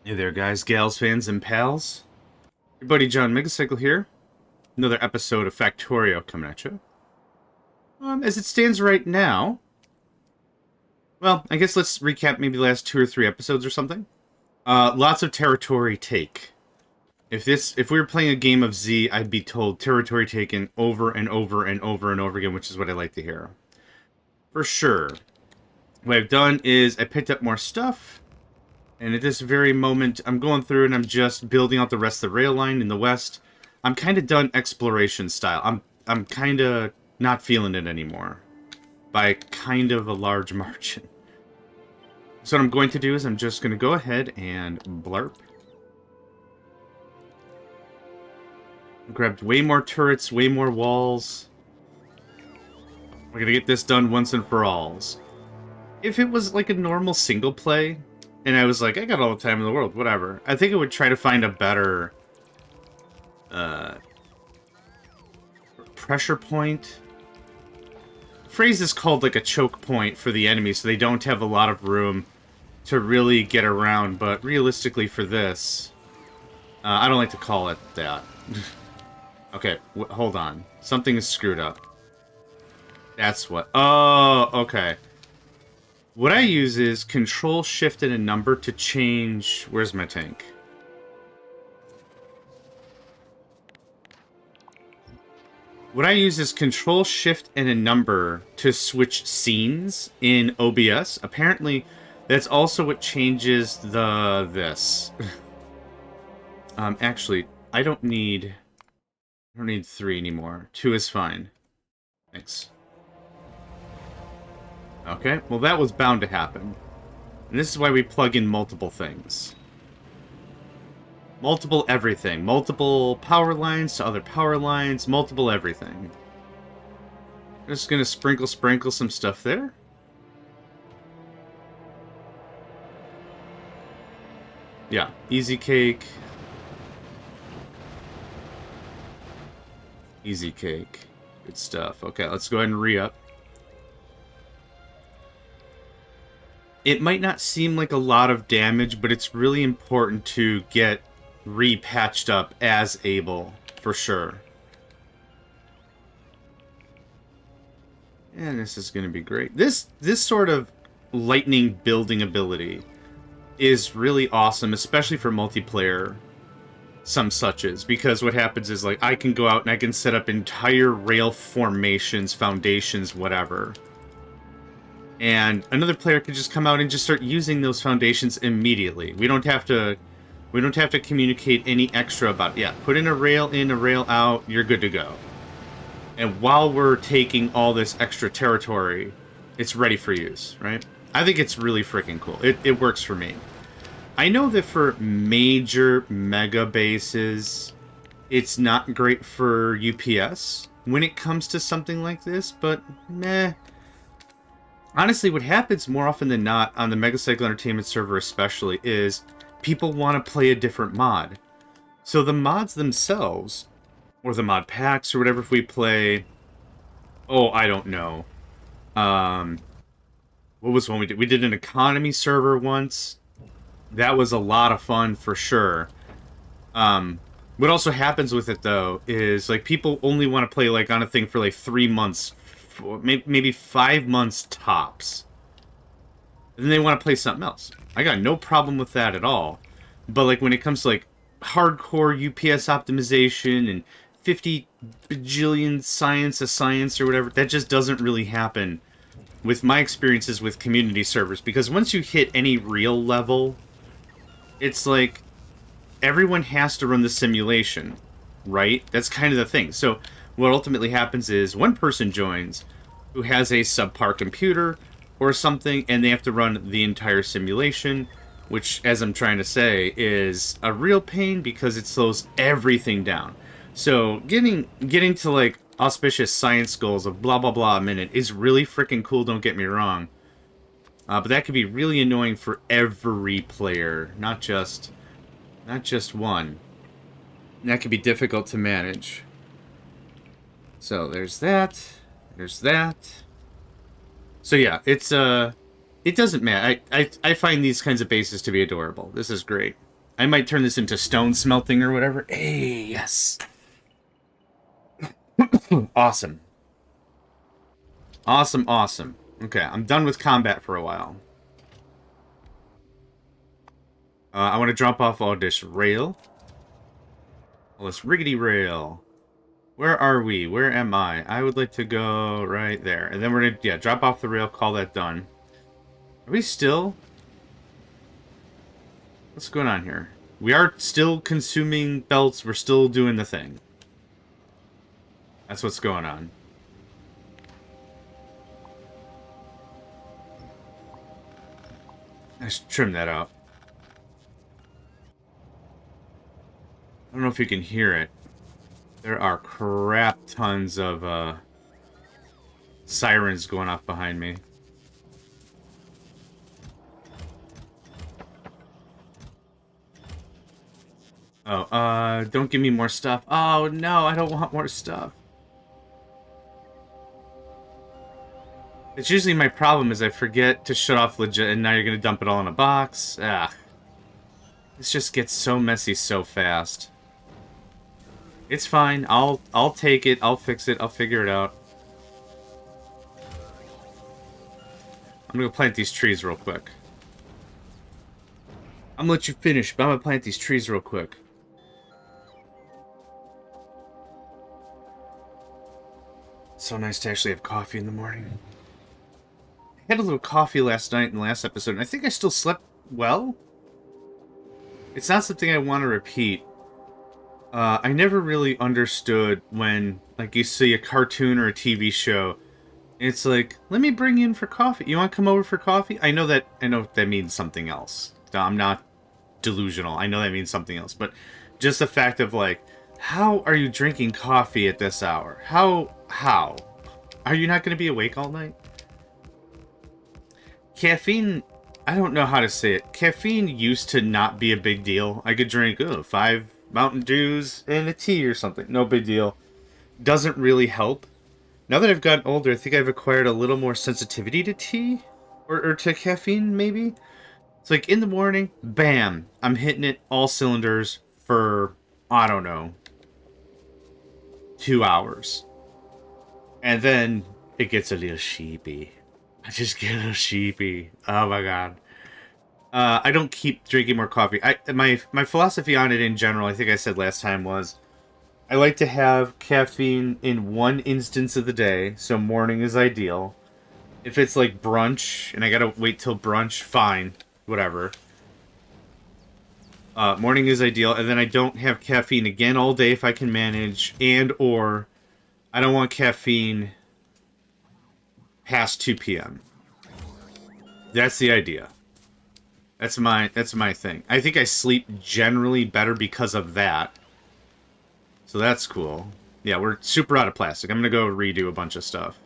Hey there, guys, gals, fans, and pals. Your buddy JohnMegacycle here. Another episode of Factorio coming at you. As it stands right now, well, I guess let's recap maybe the last 2 or 3 episodes or something. Lots of territory take. If we were playing a game of Z, I'd be told territory taken over and over and over and over again, which is what I like to hear. For sure. What I've done is I picked up more stuff. And at this very moment, I'm going through and I'm just building out the rest of the rail line in the west. I'm kind of done exploration style. I'm kind of not feeling it anymore. By kind of a large margin. So what I'm going to do is I'm just going to go ahead and blurp. Grabbed way more turrets, way more walls. We're going to get this done once and for all. If it was like a normal single play, and I was like, I got all the time in the world, whatever. I think I would try to find a better pressure point. The phrase is called like a choke point for the enemy, so they don't have a lot of room to really get around. But realistically for this, I don't like to call it that. Okay, hold on. Something is screwed up. That's what... Oh, okay. What I use is Control, Shift, and a number to change... Where's my tank? What I use is Control, Shift, and a number to switch scenes in OBS. Apparently, that's also what changes this. Actually, I don't need 3 anymore. 2 is fine. Thanks. Okay, well that was bound to happen. And this is why we plug in multiple things. Multiple everything. Multiple power lines to other power lines. Multiple everything. I'm just gonna sprinkle some stuff there. Yeah, easy cake. Easy cake. Good stuff. Okay, let's go ahead and re-up. It might not seem like a lot of damage, but it's really important to get re-patched up as able, for sure. And this is going to be great. This sort of lightning building ability is really awesome, especially for multiplayer, some suches, because what happens is, like, I can go out and I can set up entire rail formations, foundations, whatever. And another player could just come out and just start using those foundations immediately. We don't have to communicate any extra about it. Yeah, put in, a rail out, you're good to go. And while we're taking all this extra territory, it's ready for use, right? I think it's really freaking cool. It works for me. I know that for major mega bases, it's not great for UPS when it comes to something like this, but meh. Honestly, what happens more often than not on the Megacycle Entertainment server especially is people want to play a different mod. So the mods themselves, or the mod packs, or whatever, if we play... Oh, I don't know. What was one we did? We did an economy server once. That was a lot of fun, for sure. What also happens with it, though, is, like, people only want to play, like, on a thing for, like, 3 months, maybe 5 months tops. And then they want to play something else. I got no problem with that at all. But, like, when it comes to, like, hardcore UPS optimization and 50 bajillion science of science or whatever, that just doesn't really happen with my experiences with community servers. Because once you hit any real level, it's like everyone has to run the simulation, right? That's kind of the thing. So what ultimately happens is one person joins who has a subpar computer or something, and they have to run the entire simulation, which, as I'm trying to say, is a real pain because it slows everything down. So getting to, like, auspicious science goals of blah blah blah a minute is really freaking cool, don't get me wrong. But that could be really annoying for every player, not just one. And that could be difficult to manage. So there's that. There's that. So yeah, it's it doesn't matter. I find these kinds of bases to be adorable. This is great. I might turn this into stone smelting or whatever. Hey, yes. Awesome. Awesome, awesome. Okay, I'm done with combat for a while. I want to drop off all this rail. All this rickety rail. Where are we? Where am I? I would like to go right there. And then we're going to, yeah, drop off the rail, call that done. Are we still... What's going on here? We are still consuming belts. We're still doing the thing. That's what's going on. Let's trim that out. I don't know if you can hear it. There are crap tons of sirens going off behind me. Oh, don't give me more stuff. Oh, no, I don't want more stuff. It's usually my problem is I forget to shut off legit, and now you're gonna dump it all in a box. Ah. This just gets so messy so fast. It's fine. I'll take it. I'll fix it. I'll figure it out. I'm gonna plant these trees real quick. I'm gonna let you finish, but I'm gonna plant these trees real quick. So nice to actually have coffee in the morning. I had a little coffee last night in the last episode, and I think I still slept well. It's not something I want to repeat. I never really understood when, like, you see a cartoon or a TV show, and it's like, let me bring you in for coffee. You want to come over for coffee? I know that means something else. I'm not delusional. I know that means something else. But just the fact of, like, how are you drinking coffee at this hour? How? Are you not going to be awake all night? Caffeine, I don't know how to say it. Caffeine used to not be a big deal. I could drink 5 Mountain Dews and a tea or something. No big deal. Doesn't really help. Now that I've gotten older, I think I've acquired a little more sensitivity to tea. Or to caffeine, maybe. It's like in the morning, bam, I'm hitting it all cylinders for, I don't know, 2 hours. And then it gets a little sheepy. I just get a little sheepy. Oh my god. I don't keep drinking more coffee. My philosophy on it in general, I think I said last time, was I like to have caffeine in one instance of the day, so morning is ideal. If it's like brunch, and I gotta wait till brunch, fine. Whatever. Morning is ideal, and then I don't have caffeine again all day if I can manage, and or I don't want caffeine past 2 p.m. That's the idea. That's my thing. I think I sleep generally better because of that. So that's cool. Yeah, we're super out of plastic. I'm gonna go redo a bunch of stuff.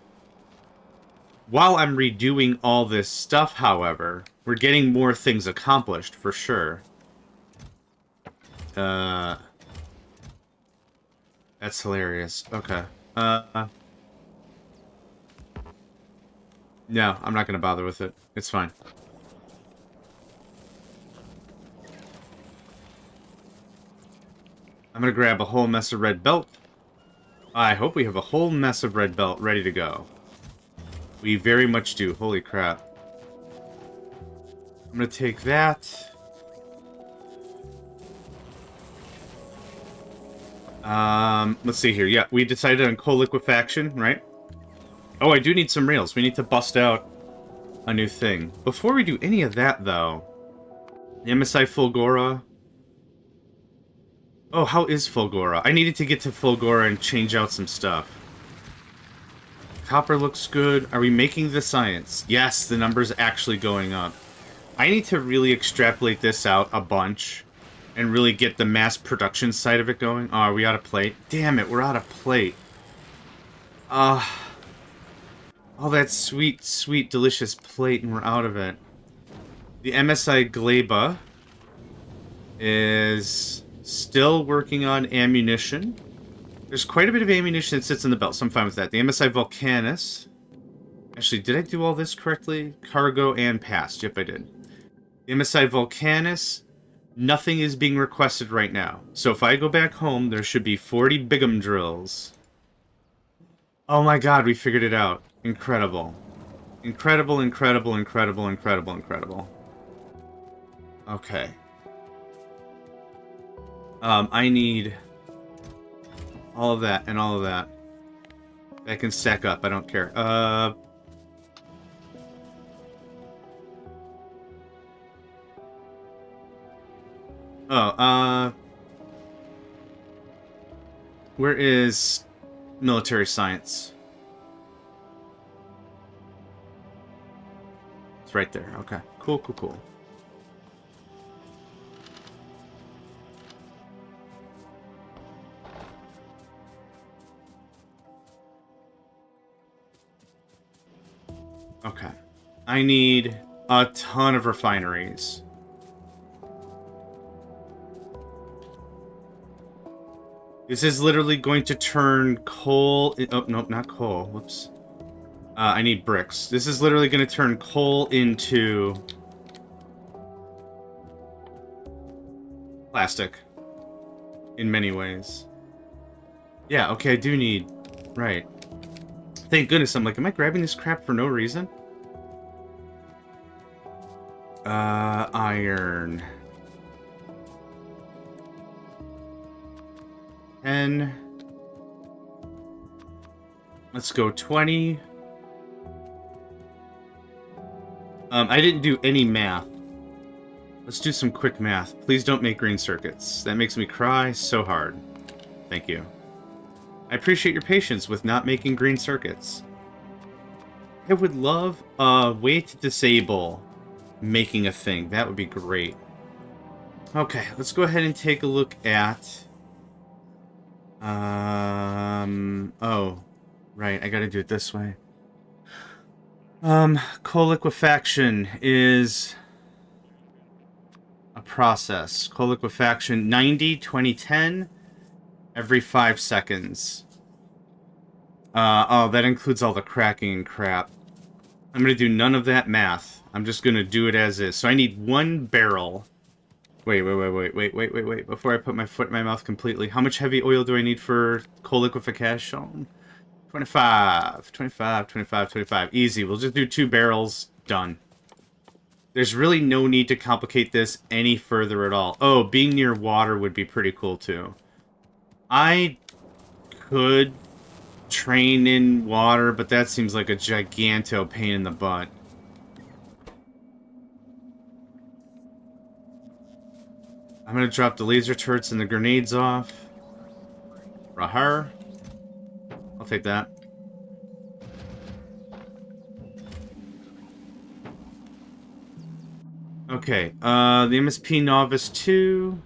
While I'm redoing all this stuff, however, we're getting more things accomplished, for sure. That's hilarious. Okay. No, I'm not gonna bother with it. It's fine. I'm gonna grab a whole mess of red belt. I hope we have a whole mess of red belt ready to go. We very much do. Holy crap. I'm gonna take that. Let's see here. Yeah, we decided on coal liquefaction, right? Oh, I do need some rails. We need to bust out a new thing. Before we do any of that, though, the MSI Fulgora. Oh, how is Fulgora? I needed to get to Fulgora and change out some stuff. Copper looks good. Are we making the science? Yes, the number's actually going up. I need to really extrapolate this out a bunch and really get the mass production side of it going. Oh, are we out of plate? Damn it, we're out of plate. Oh, that sweet, sweet, delicious plate, and we're out of it. The MSI Gleba is still working on ammunition. There's quite a bit of ammunition that sits in the belt, so I'm fine with that. The MSI Volcanus. Actually, did I do all this correctly? Cargo and past. Yep, I did. The MSI Volcanus Nothing is being requested right now. So if I go back home, there should be 40 bigum drills. Oh my god, we figured it out. Incredible. Incredible, incredible, incredible, incredible, incredible. Okay. I need all of that and all of that. That can stack up, I don't care. Where is military science? It's right there. Okay. Cool, cool, cool. Okay. I need a ton of refineries. This is literally going to turn coal... Oh, no, not coal. Whoops. I need bricks. This is literally going to turn coal into... plastic. In many ways. Yeah, okay, I do need... Right. Thank goodness, I'm like, am I grabbing this crap for no reason? Iron. 10. Let's go 20. I didn't do any math. Let's do some quick math. Please don't make green circuits. That makes me cry so hard. Thank you. I appreciate your patience with not making green circuits. I would love a way to disable making a thing. That would be great. Okay, let's go ahead and take a look at... Oh, right, I gotta do it this way. Coal liquefaction is a process. Coal liquefaction, 90, 20, 10, every 5 seconds. Oh, that includes all the cracking and crap. I'm gonna do none of that math. I'm just gonna do it as is. So I need 1 barrel. Wait. Before I put my foot in my mouth completely, how much heavy oil do I need for coal liquefaction? 25, 25, 25, 25. Easy. We'll just do 2 barrels. Done. There's really no need to complicate this any further at all. Oh, being near water would be pretty cool, too. I could train in water, but that seems like a giganto pain in the butt. I'm gonna drop the laser turrets and the grenades off. Rahar. I'll take that. Okay, the MSP Novice 2.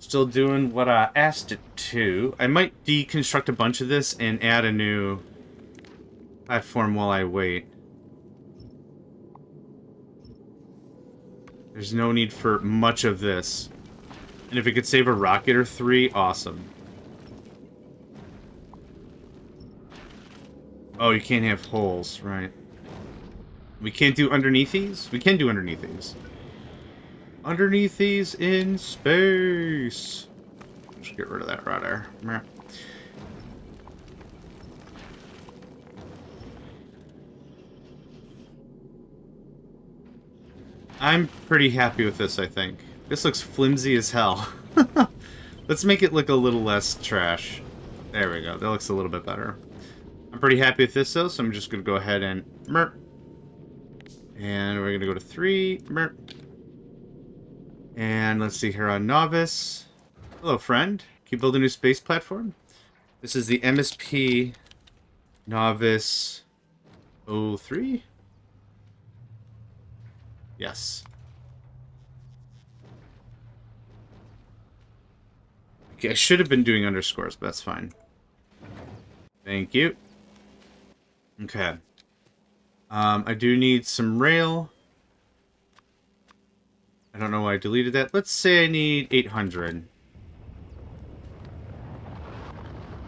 Still doing what I asked it to. I might deconstruct a bunch of this and add a new platform while I wait. There's no need for much of this. And if it could save a rocket or 3, awesome. Oh, you can't have holes, right. We can't do underneath these? We can do underneath these. Underneath these in space. Just get rid of that rudder. Meh. I'm pretty happy with this, I think. This looks flimsy as hell. Let's make it look a little less trash. There we go. That looks a little bit better. I'm pretty happy with this, though, so I'm just going to go ahead and... Merp. And we're going to go to 3. Merp. And let's see here on Novice. Hello, friend. Can you build a new space platform? This is the MSP Novice 03? Yes. Okay, I should have been doing underscores, but that's fine. Thank you. Okay. I do need some rail. I don't know why I deleted that. Let's say I need 800.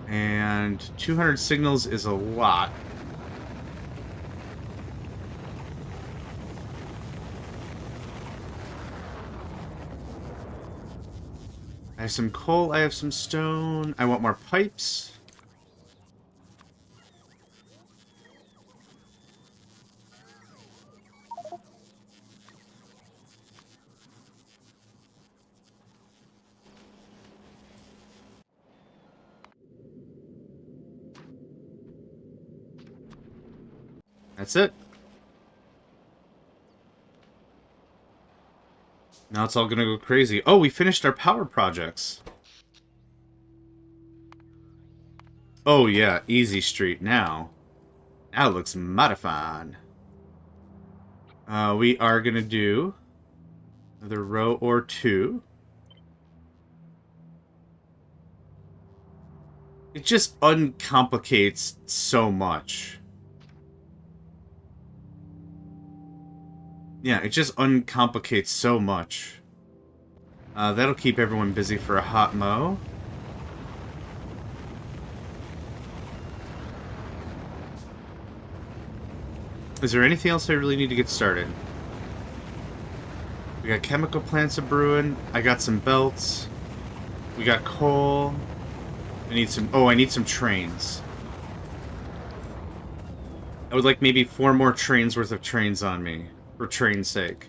And 200 signals is a lot. I have some coal, I have some stone. I want more pipes. That's it. Now it's all gonna go crazy. Oh, we finished our power projects. Oh yeah, easy street now. Now it looks modified. We are gonna do another row or two. It just uncomplicates so much. Yeah, it just uncomplicates so much. That'll keep everyone busy for a hot mow. Is there anything else I really need to get started? We got chemical plants a brewing. I got some belts. We got coal. I need some... Oh, I need some trains. I would like maybe 4 more trains worth of trains on me. For train's sake.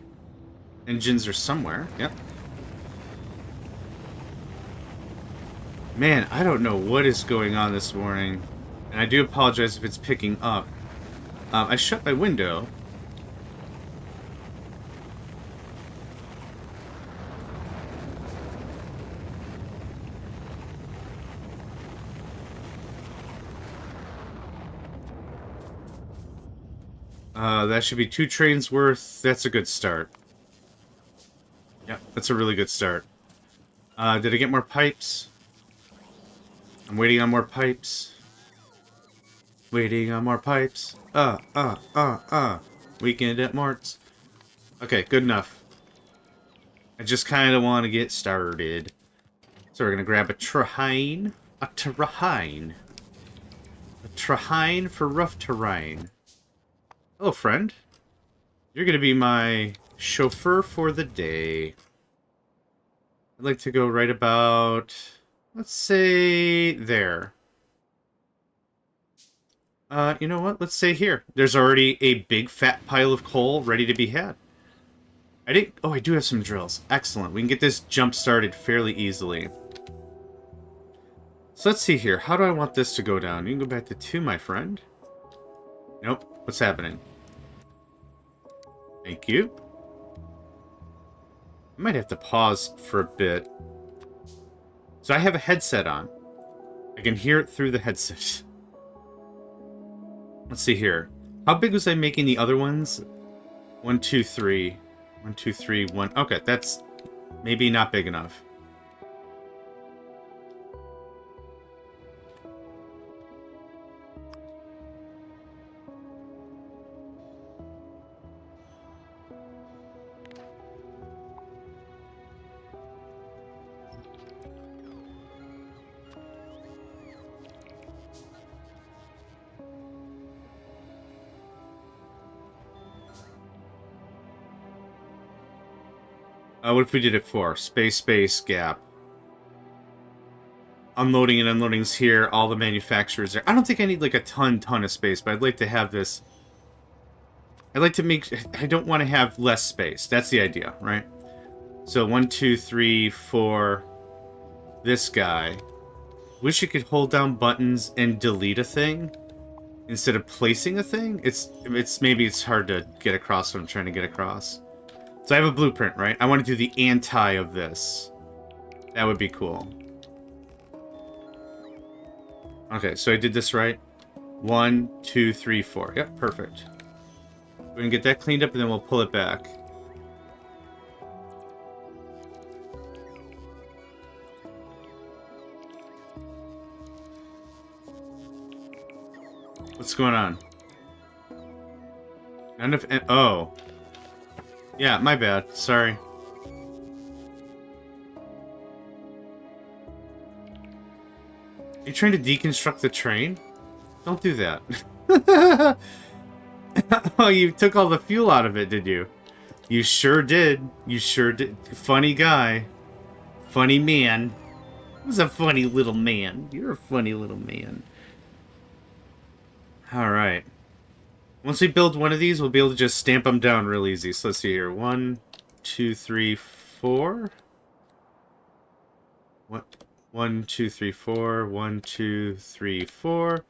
Engines are somewhere. Yep. Man, I don't know what is going on this morning. And I do apologize if it's picking up. I shut my window. That should be 2 trains worth. That's a good start. Yep, that's a really good start. Did I get more pipes? I'm waiting on more pipes. Waiting on more pipes. Weekend at Mart's. Okay, good enough. I just kind of want to get started. So we're going to grab a train. A train. A train for rough terrain. Hello, friend. You're going to be my chauffeur for the day. I'd like to go right about, let's say, there. You know what? Let's say here. There's already a big fat pile of coal ready to be had. Oh, I do have some drills. Excellent. We can get this jump started fairly easily. So let's see here. How do I want this to go down? You can go back to 2, my friend. Nope. What's happening? Thank you. I might have to pause for a bit. So I have a headset on. I can hear it through the headset. Let's see here. How big was I making the other ones? 1, 2, 3. 1, 2, 3, 1. Okay, that's maybe not big enough. What if we did it for? Space, gap. Unloading and unloading's here. All the manufacturers there. I don't think I need like a ton of space, but I'd like to have this. I'd like to make... I don't want to have less space. That's the idea, right? So 1, 2, 3, 4. This guy. Wish you could hold down buttons and delete a thing instead of placing a thing. Maybe it's hard to get across what I'm trying to get across. So I have a blueprint, right? I want to do the anti of this. That would be cool. Okay, so I did this right. 1, 2, 3, 4. Yep, perfect. We're gonna get that cleaned up and then we'll pull it back. What's going on? None of... Oh. Yeah, my bad. Sorry. Are you trying to deconstruct the train? Don't do that. Oh, you took all the fuel out of it, did you? You sure did. You sure did. Funny guy. Funny man. Who's a funny little man? You're a funny little man. Alright. Once we build one of these, we'll be able to just stamp them down real easy. So let's see here. 1, 2, 3, 4. What? 1, 2, 3, 4. 1, 2, 3, 4.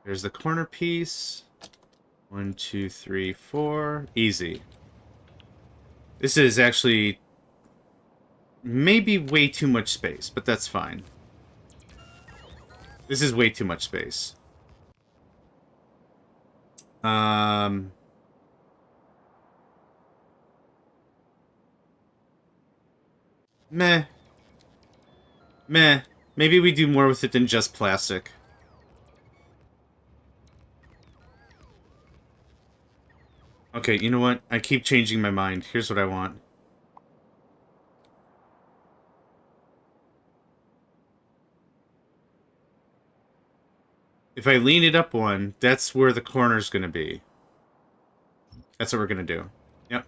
There's the corner piece. 1, 2, 3, 4. Easy. This is actually maybe way too much space, but that's fine. This is way too much space. Meh. Meh. Maybe we do more with it than just plastic. Okay, you know what? I keep changing my mind. Here's what I want. If I lean it up one, that's where the corner's gonna be. That's what we're gonna do. Yep.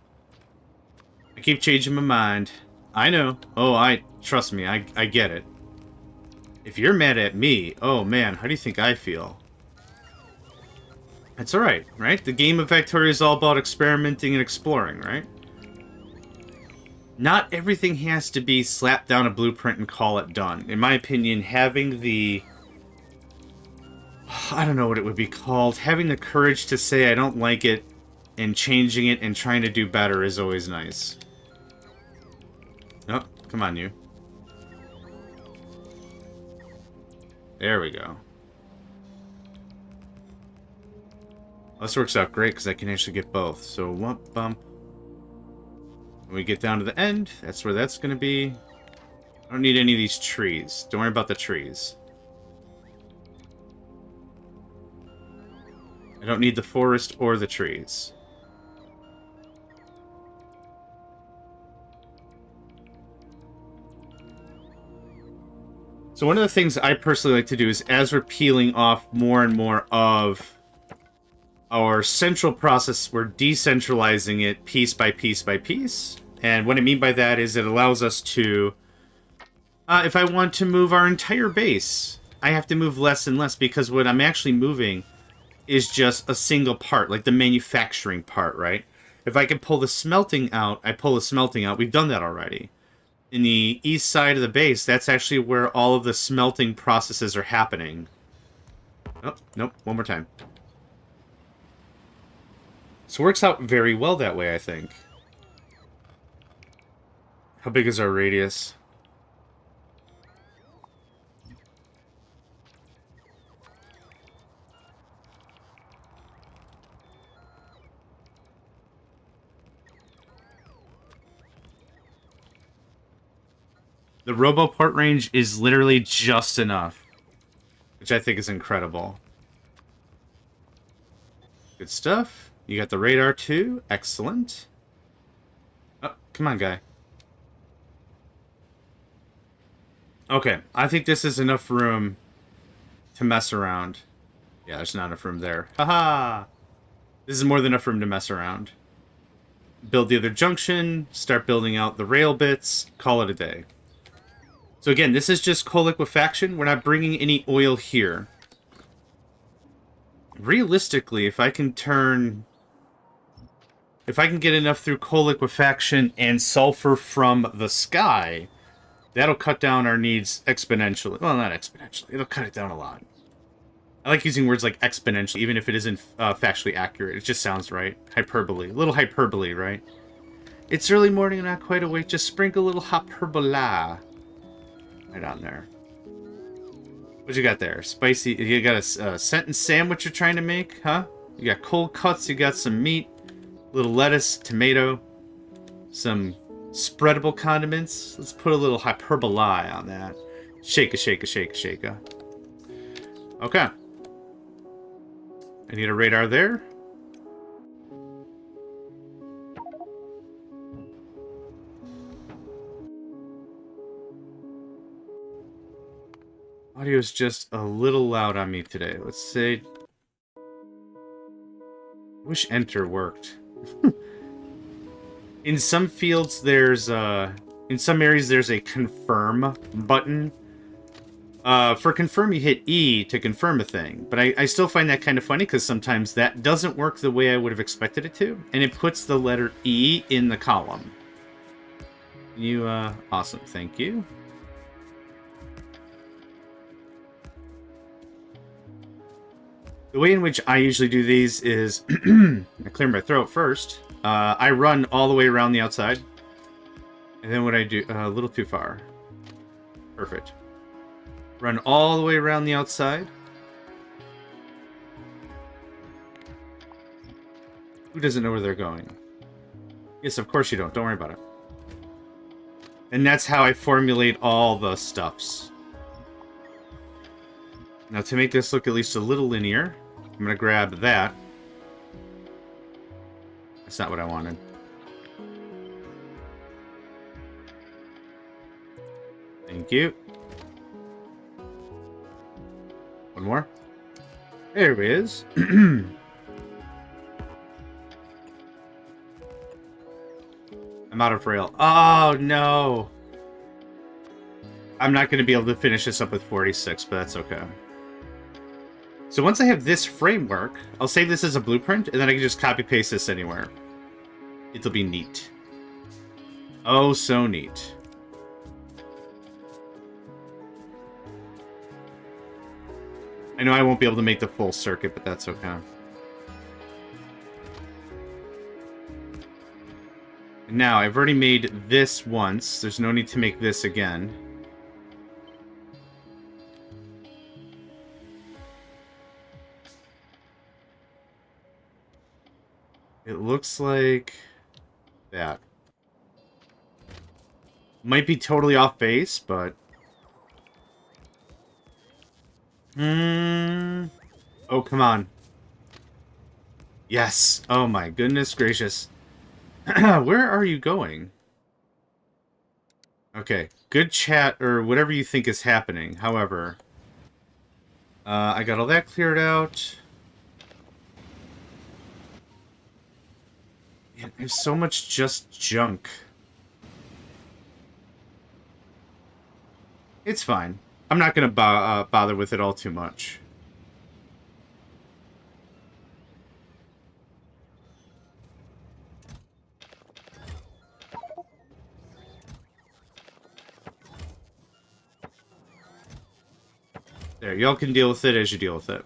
I keep changing my mind. I know. Oh, trust me, I get it. If you're mad at me, oh man, how do you think I feel? That's alright, right? The game of Factorio is all about experimenting and exploring, right? Not everything has to be slap down a blueprint and call it done. In my opinion, having the... I don't know what it would be called. Having the courage to say I don't like it and changing it and trying to do better is always nice. Oh, come on, you. There we go. Well, this works out great because I can actually get both. So, wump bump. When we get down to the end, that's where that's going to be. I don't need any of these trees. Don't worry about the trees. I don't need the forest or the trees. So one of the things I personally like to do is as we're peeling off more and more of our central process, we're decentralizing it piece by piece by piece. And what I mean by that is it allows us to, if I want to move our entire base, I have to move less and less because what I'm actually moving is just a single part, like the manufacturing part, right? If I can pull the smelting out, I pull the smelting out. We've done that already. In the east side of the base, that's actually where all of the smelting processes are happening. Oh, nope, one more time. So it works out very well that way, I think. How big is our radius? The RoboPort range is literally just enough, which I think is incredible. Good stuff. You got the radar too. Excellent. Oh, come on, guy. Okay, I think this is enough room to mess around. Yeah, there's not enough room there. Haha! This is more than enough room to mess around. Build the other junction, start building out the rail bits, call it a day. So again, this is just coal liquefaction. We're not bringing any oil here. Realistically, if I can get enough through coal liquefaction and sulfur from the sky, that'll cut down our needs exponentially. Well, not exponentially. It'll cut it down a lot. I like using words like exponentially, even if it isn't factually accurate. It just sounds right. Hyperbole. A little hyperbole, right? It's early morning and not quite awake. Just sprinkle a little hyperbola. Right on there. What you got there? Spicy. You got a sentence sandwich you're trying to make, huh? You got cold cuts. You got some meat. Little lettuce, tomato. Some spreadable condiments. Let's put a little hyperbola on that. Shake a, shake a, shake a, shake a. Okay. I need a radar there. Audio's just a little loud on me today. Let's say... I wish enter worked. In some fields, there's In some areas, there's a confirm button. For confirm, you hit E to confirm a thing. But I still find that kind of funny because sometimes that doesn't work the way I would have expected it to. And it puts the letter E in the column. Awesome. Thank you. The way in which I usually do these is I clear my throat first. I run all the way around the outside. And then what I do... a little too far. Perfect. Run all the way around the outside. Who doesn't know where they're going? Yes, of course you don't. Don't worry about it. And that's how I formulate all the stuffs. Now, to make this look at least a little linear, I'm going to grab that. That's not what I wanted. Thank you. One more. There it is. I'm out of rail. Oh, no. I'm not going to be able to finish this up with 46, but that's okay. So once I have this framework, I'll save this as a blueprint, and then I can just copy-paste this anywhere. It'll be neat. Oh, so neat. I know I won't be able to make the full circuit, but that's okay. And now, I've already made this once. There's no need to make this again. It looks like that. Might be totally off base, but... Oh, come on. Yes. Oh my goodness gracious. Where are you going? Okay. Good chat, or whatever you think is happening. However, I got all that cleared out. Man, there's so much just junk. It's fine. I'm not going to bother with it all too much. There, y'all can deal with it as you deal with it.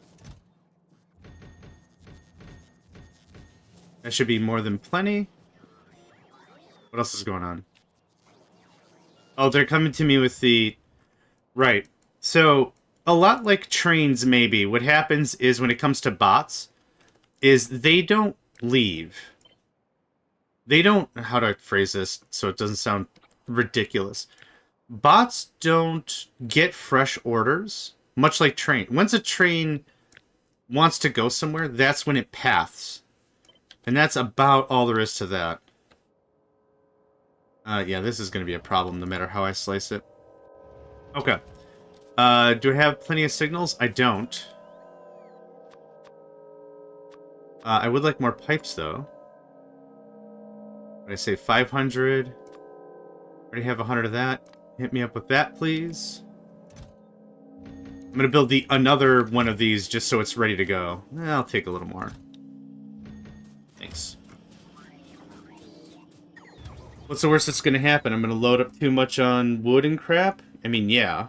That should be more than plenty. What else is going on? Oh, they're coming to me with the... Right. So, a lot like trains, maybe, what happens is when it comes to bots, is they don't leave. They don't... How do I phrase this so it doesn't sound ridiculous? Bots don't get fresh orders, much like train. Once a train wants to go somewhere, that's when it paths. And that's about all there is to that. Yeah, this is going to be a problem no matter how I slice it. Okay. Do I have plenty of signals? I don't. I would like more pipes, though. What did I say? 500. Already have 100 of that. Hit me up with that, please. I'm going to build another one of these just so it's ready to go. I'll take a little more. Thanks. What's the worst that's going to happen? I'm going to load up too much on wood and crap? I mean, yeah.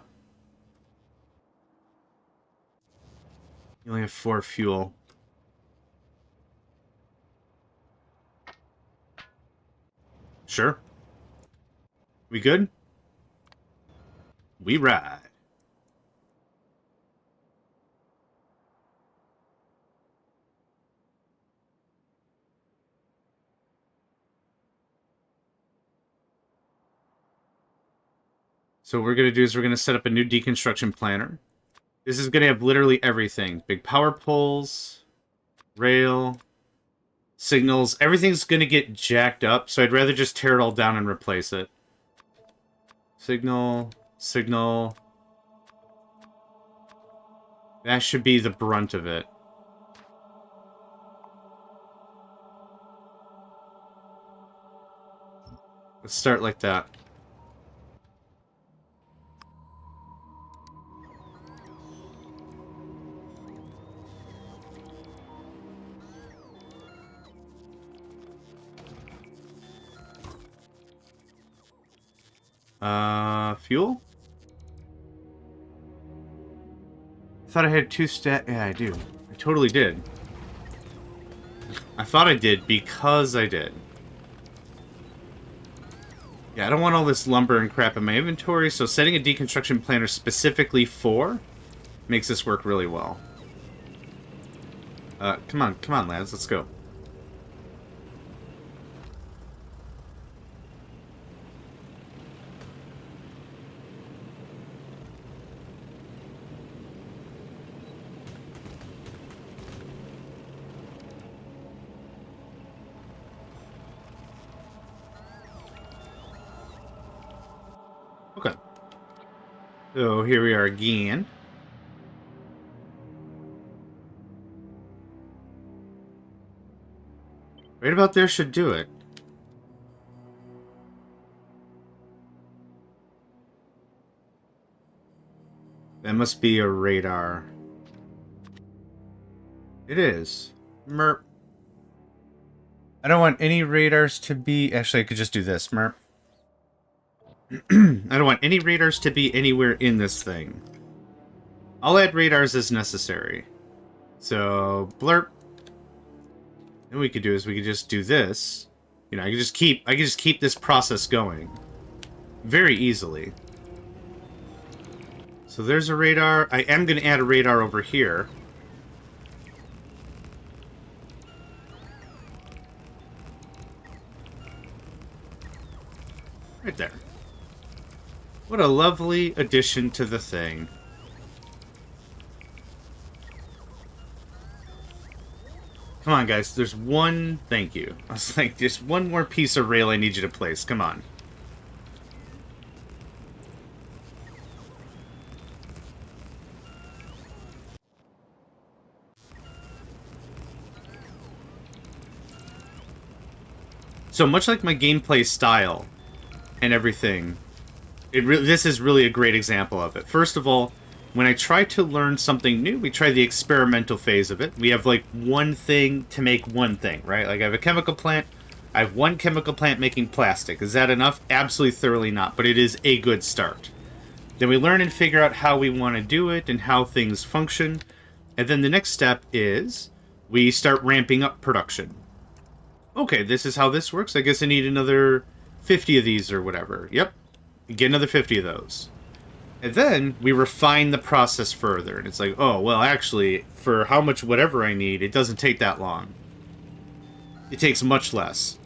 You only have 4 fuel. Sure. We good? We ride. So what we're going to do is we're going to set up a new deconstruction planner. This is going to have literally everything. Big power poles, rail, signals. Everything's going to get jacked up, so I'd rather just tear it all down and replace it. Signal, signal. That should be the brunt of it. Let's start like that. Fuel? I thought I had 2 stat... Yeah, I do. I totally did. I thought I did because I did. Yeah, I don't want all this lumber and crap in my inventory, so setting a deconstruction planner specifically for makes this work really well. Come on, lads, let's go. Okay. So here we are again. Right about there should do it. That must be a radar. It is. Merp. I don't want any radars to be... Actually, I could just do this. Merp. I don't want any radars to be anywhere in this thing. I'll add radars as necessary. So, blurp. And what we could do is we could just do this. You know, I could just keep this process going. Very easily. So there's a radar. I am going to add a radar over here. Right there. What a lovely addition to the thing. Come on, guys. There's one... Thank you. I was like, just one more piece of rail I need you to place. Come on. So much like my gameplay style and everything, this is really a great example of it. First of all, when I try to learn something new, we try the experimental phase of it. We have like one thing to make one thing, right? Like I have a chemical plant. I have one chemical plant making plastic. Is that enough? Absolutely thoroughly not, but it is a good start. Then we learn and figure out how we want to do it and how things function. And then the next step is we start ramping up production. Okay, this is how this works. I guess I need another 50 of these or whatever. Yep. Get another 50 of those. And then we refine the process further. And it's like, oh, well, actually, for how much whatever I need, it doesn't take that long. It takes much less.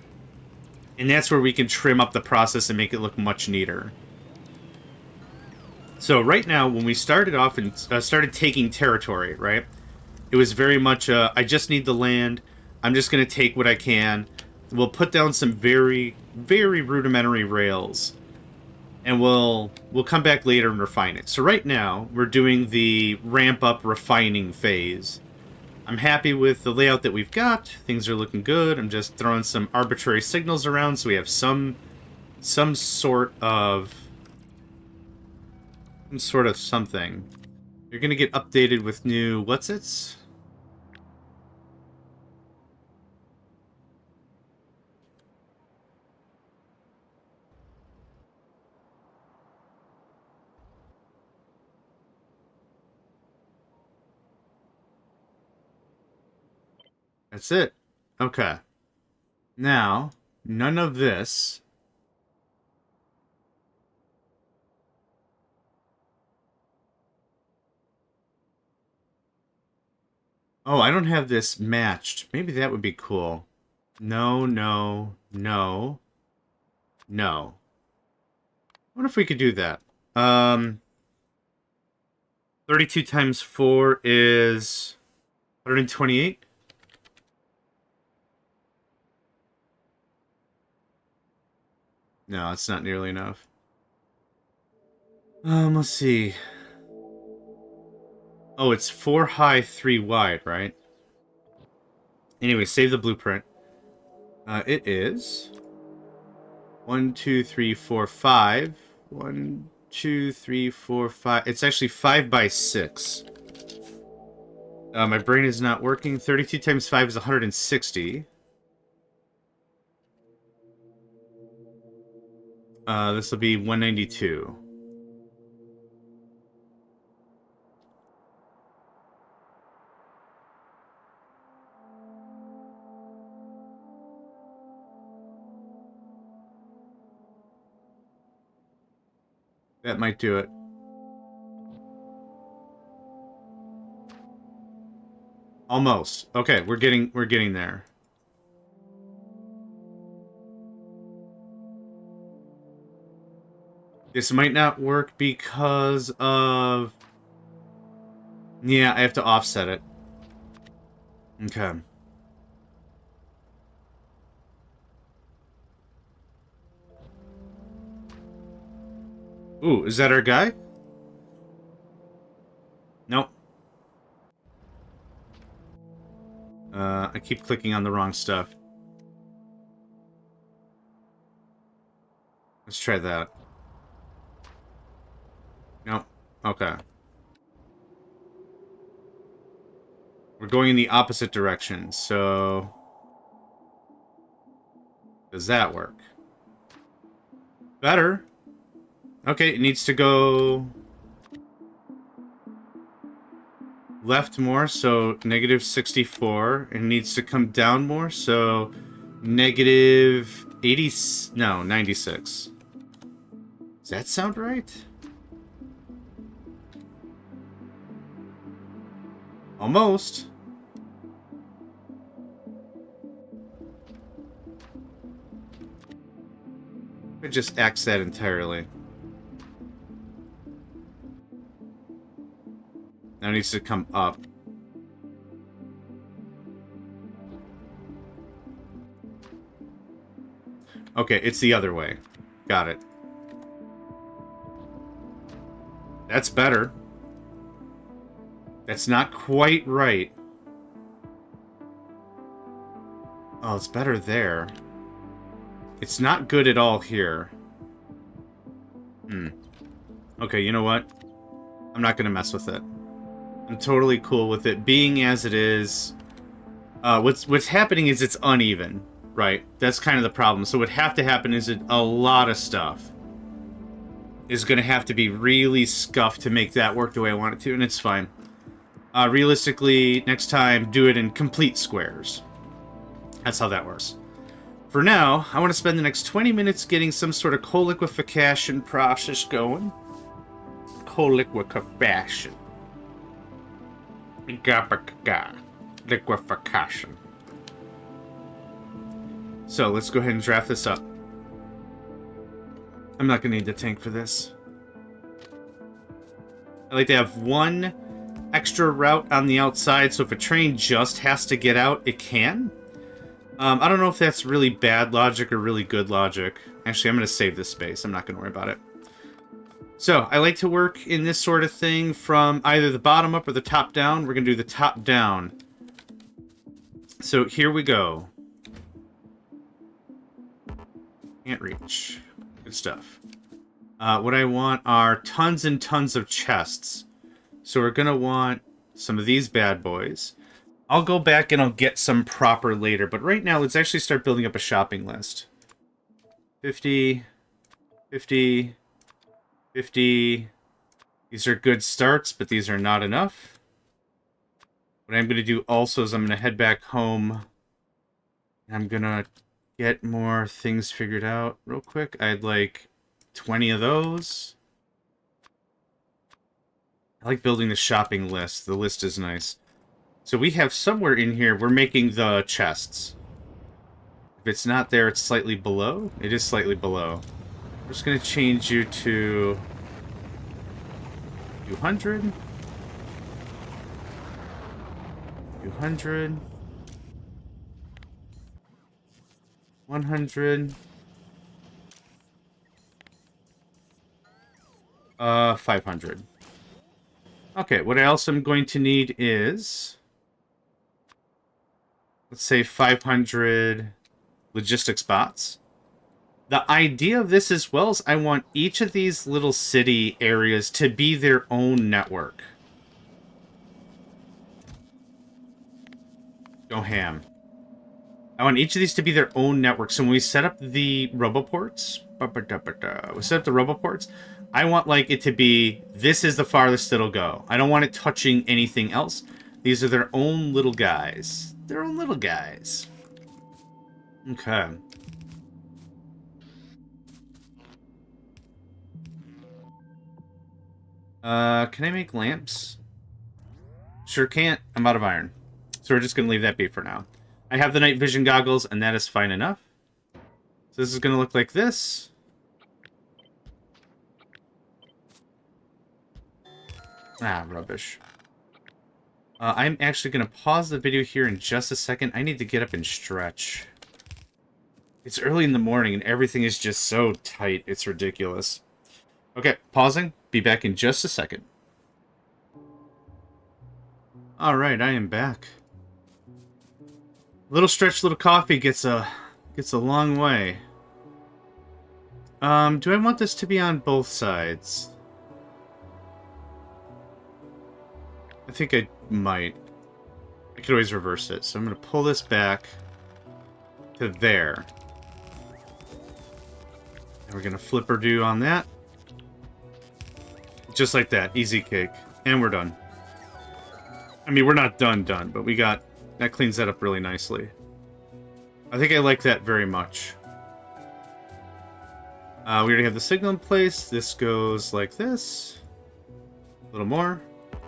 And that's where we can trim up the process and make it look much neater. So right now, when we started off and started taking territory, right? It was very much, I just need the land. I'm just going to take what I can. We'll put down some very, very rudimentary rails. And we'll come back later and refine it. So right now, we're doing the ramp-up refining phase. I'm happy with the layout that we've got. Things are looking good. I'm just throwing some arbitrary signals around so we have some sort of something. You're going to get updated with new what's-its? That's it. Okay. Now, none of this. Oh, I don't have this matched. Maybe that would be cool. No, no, no, no. I wonder if we could do that. 32 times 4 is 128. No, it's not nearly enough. Let's see. Oh, it's 4 high, 3 wide, right? Anyway, save the blueprint. It is 1, 2, 3, 4, 5. 1, 2, 3, 4, 5. It's actually 5 by 6. My brain is not working. 32 times 5 is 160. This will be 192. That might do it. Almost. Okay, we're getting there. This might not work because of... Yeah, I have to offset it. Okay. Ooh, is that our guy? Nope. I keep clicking on the wrong stuff. Let's try that. Nope. Okay. We're going in the opposite direction, so... Does that work? Better. Okay, it needs to go... left more, so negative 64. It needs to come down more, so negative 80... No, 96. Does that sound right? Almost. I just axe that entirely. Now it needs to come up. Okay, it's the other way. Got it. That's better. That's not quite right. Oh, it's better there. It's not good at all here. Okay, you know what? I'm not gonna mess with it. I'm totally cool with it being as it is. What's happening is it's uneven, right? That's kind of the problem. So what have to happen is that a lot of stuff is going to have to be really scuffed to make that work the way I want it to, and it's fine. Realistically, next time, do it in complete squares. That's how that works. For now, I want to spend the next 20 minutes getting some sort of co-liquefaction process going. Co-liquefaction. Liquefaction. So, let's go ahead and draft this up. I'm not going to need the tank for this. I like to have one extra route on the outside, so if a train just has to get out, it can. I don't know if that's really bad logic or really good logic. Actually, I'm going to save this space. I'm not going to worry about it. So, I like to work in this sort of thing from either the bottom up or the top down. We're going to do the top down. So, here we go. Can't reach. Good stuff. What I want are tons and tons of chests. So we're going to want some of these bad boys. I'll go back and I'll get some proper later. But right now, let's actually start building up a shopping list. 50, 50, 50. These are good starts, but these are not enough. What I'm going to do also is I'm going to head back home. I'm going to get more things figured out real quick. I'd like 20 of those. I like building the shopping list. The list is nice. So we have somewhere in here, we're making the chests. If it's not there, it's slightly below. It is slightly below. We're just going to change you to 200. 200. 100. 500. Okay, what else I'm going to need is... let's say 500 logistics bots. The idea of this as well is I want each of these little city areas to be their own network. Go ham. I want each of these to be their own network. So when we set up the roboports, We set up the roboports. I want like it to be, this is the farthest it'll go. I don't want it touching anything else. These are their own little guys. Their own little guys. Okay. Can I make lamps? Sure can't. I'm out of iron. So we're just going to leave that be for now. I have the night vision goggles, and that is fine enough. So this is going to look like this. Ah, rubbish. I'm actually going to pause the video here in just a second. I need to get up and stretch. It's early in the morning, and everything is just so tight. It's ridiculous. Okay, pausing. Be back in just a second. Alright, I am back. Little stretch, little coffee gets a long way. Do I want this to be on both sides? I think I might. I could always reverse it. So I'm going to pull this back to there. And we're going to flipper-do on that. Just like that. Easy cake. And we're done. I mean, we're not done, but we got... That cleans that up really nicely. I think I like that very much. We already have the signal in place. This goes like this. A little more.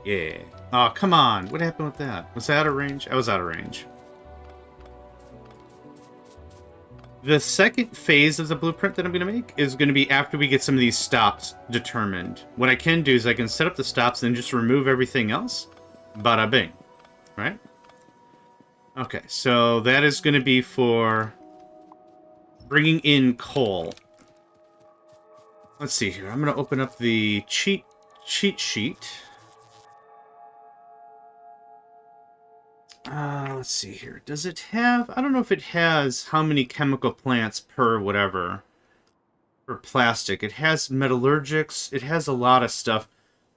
Yeah. Oh, come on. What happened with that? Was that out of range? I was out of range. The second phase of the blueprint that I'm going to make is going to be after we get some of these stops determined. What I can do is I can set up the stops and then just remove everything else. Bada bing. Right? Okay, so that is going to be for bringing in coal. Let's see here. I'm going to open up the cheat sheet. Let's see here. Does it have... I don't know if it has how many chemical plants per whatever. For plastic. It has metallurgics. It has a lot of stuff.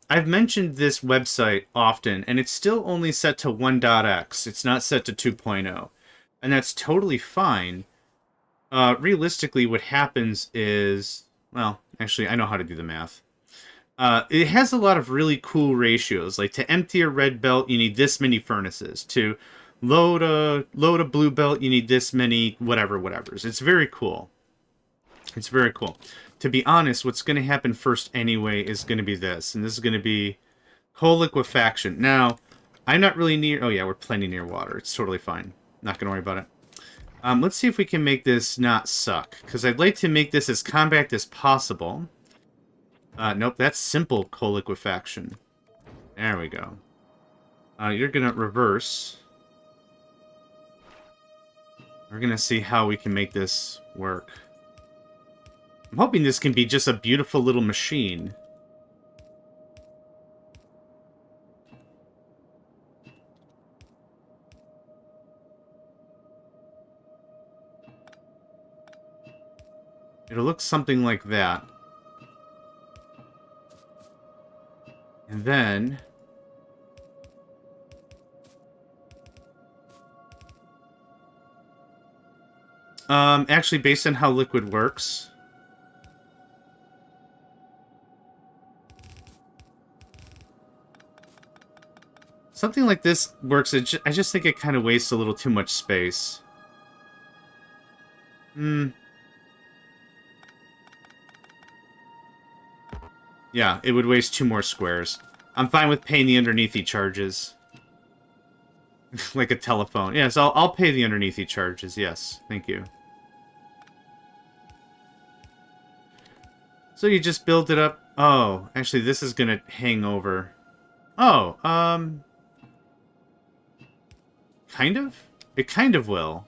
I've mentioned this website often, and it's still only set to 1.x. It's not set to 2.0. And that's totally fine. Realistically, what happens is... Well, actually, I know how to do the math. It has a lot of really cool ratios. Like, to empty a red belt, you need this many furnaces. To load a blue belt, you need this many whatevers. It's very cool. It's very cool. To be honest, what's going to happen first anyway is going to be this. And this is going to be coal liquefaction. Now, I'm not really near... Oh, yeah, we're plenty near water. It's totally fine. Not going to worry about it. Let's see if we can make this not suck. Because I'd like to make this as compact as possible. Nope, that's simple coal liquefaction. There we go. You're going to reverse. We're going to see how we can make this work. I'm hoping this can be just a beautiful little machine. It'll look something like that. And then... actually, based on how liquid works... Something like this works. I just think it kind of wastes a little too much space. Yeah, it would waste 2 more squares. I'm fine with paying the underneathy charges. Like a telephone. Yes, I'll pay the underneathy charges. Yes, thank you. So you just build it up. Oh, actually, this is gonna hang over. Oh, kind of? It kind of will.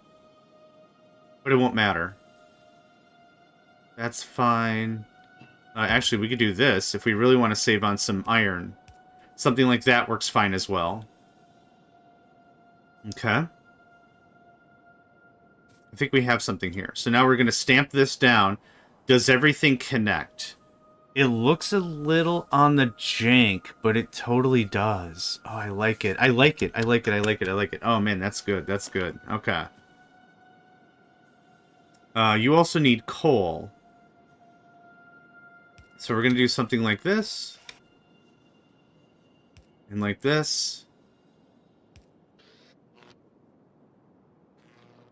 But it won't matter. That's fine. Actually, we could do this if we really want to save on some iron. Something like that works fine as well. Okay. I think we have something here. So now we're going to stamp this down. Does everything connect? It looks a little on the jank, but it totally does. Oh, I like it. I like it. I like it. I like it. I like it. Oh, man, that's good. That's good. Okay. You also need coal. So we're going to do something like this. And like this.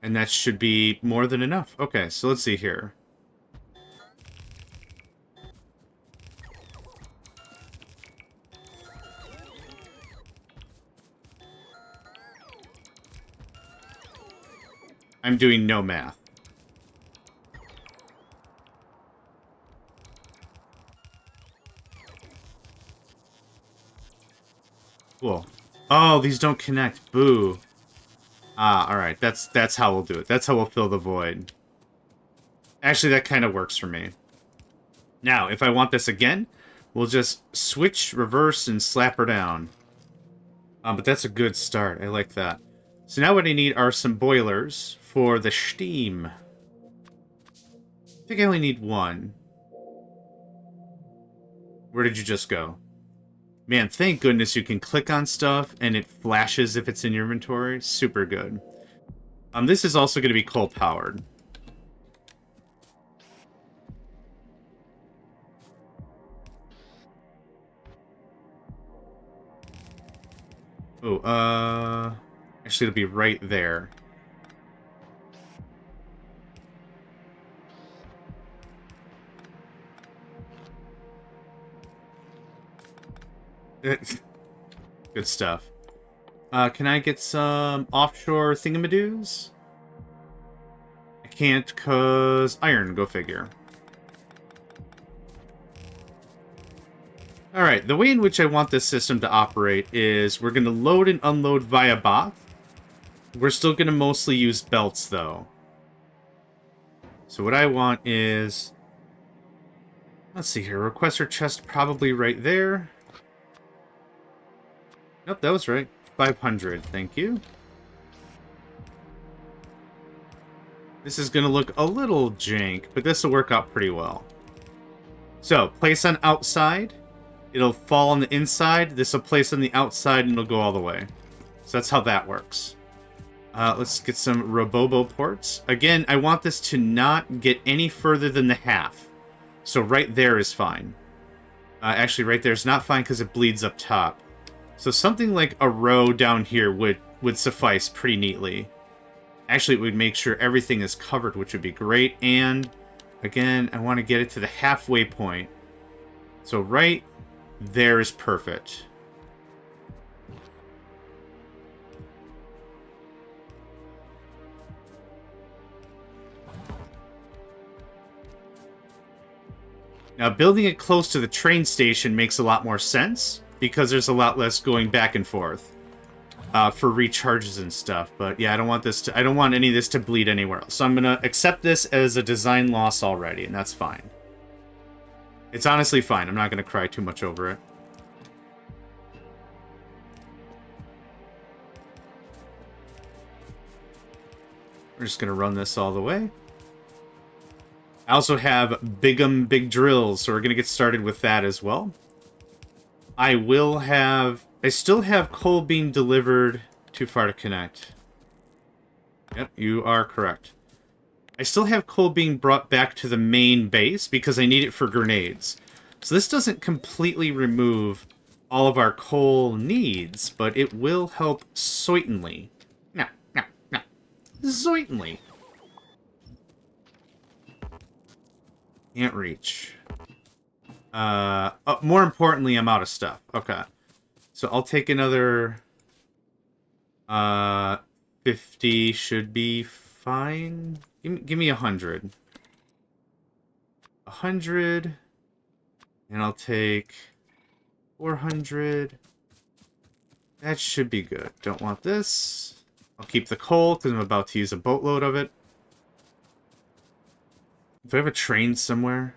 And that should be more than enough. Okay, so let's see here. I'm doing no math. Cool. Oh, these don't connect. Boo. Ah, alright. That's how we'll do it. That's how we'll fill the void. Actually, that kind of works for me. Now, if I want this again, we'll just switch, reverse, and slap her down. But that's a good start. I like that. So now what I need are some boilers for the steam. I think I only need one. Where did you just go? Man, thank goodness you can click on stuff and it flashes if it's in your inventory. Super good. This is also going to be coal-powered. Oh, actually it'll be right there. Good stuff. Can I get some offshore thingamadoos? I can't, cause iron, go figure. Alright, the way in which I want this system to operate is we're going to load and unload via bot. We're still going to mostly use belts, though. So what I want is... Let's see here, requester chest probably right there. Nope, that was right. 500, thank you. This is going to look a little jank, but this will work out pretty well. So, place on outside. It'll fall on the inside. This will place on the outside, and it'll go all the way. So that's how that works. Let's get some Robobo ports. Again, I want this to not get any further than the half. So right there is fine. Actually, right there is not fine because it bleeds up top. So something like a row down here would suffice pretty neatly. Actually, it would make sure everything is covered, which would be great. And, again, I want to get it to the halfway point. So right there is perfect. Now, building it close to the train station makes a lot more sense, because there's a lot less going back and forth for recharges and stuff. But yeah, I don't want any of this to bleed anywhere else. So I'm gonna accept this as a design loss already, and that's fine. It's honestly fine. I'm not gonna cry too much over it. We're just gonna run this all the way. I also have big drills, so we're gonna get started with that as well. I still have coal being delivered too far to connect. Yep, you are correct. I still have coal being brought back to the main base because I need it for grenades. So this doesn't completely remove all of our coal needs, but it will help certainly. No. Certainly. Can't reach. More importantly, I'm out of stuff. Okay. So I'll take another... 50 should be fine. Give me 100. 100. And I'll take 400. That should be good. Don't want this. I'll keep the coal because I'm about to use a boatload of it. Do I have a train somewhere?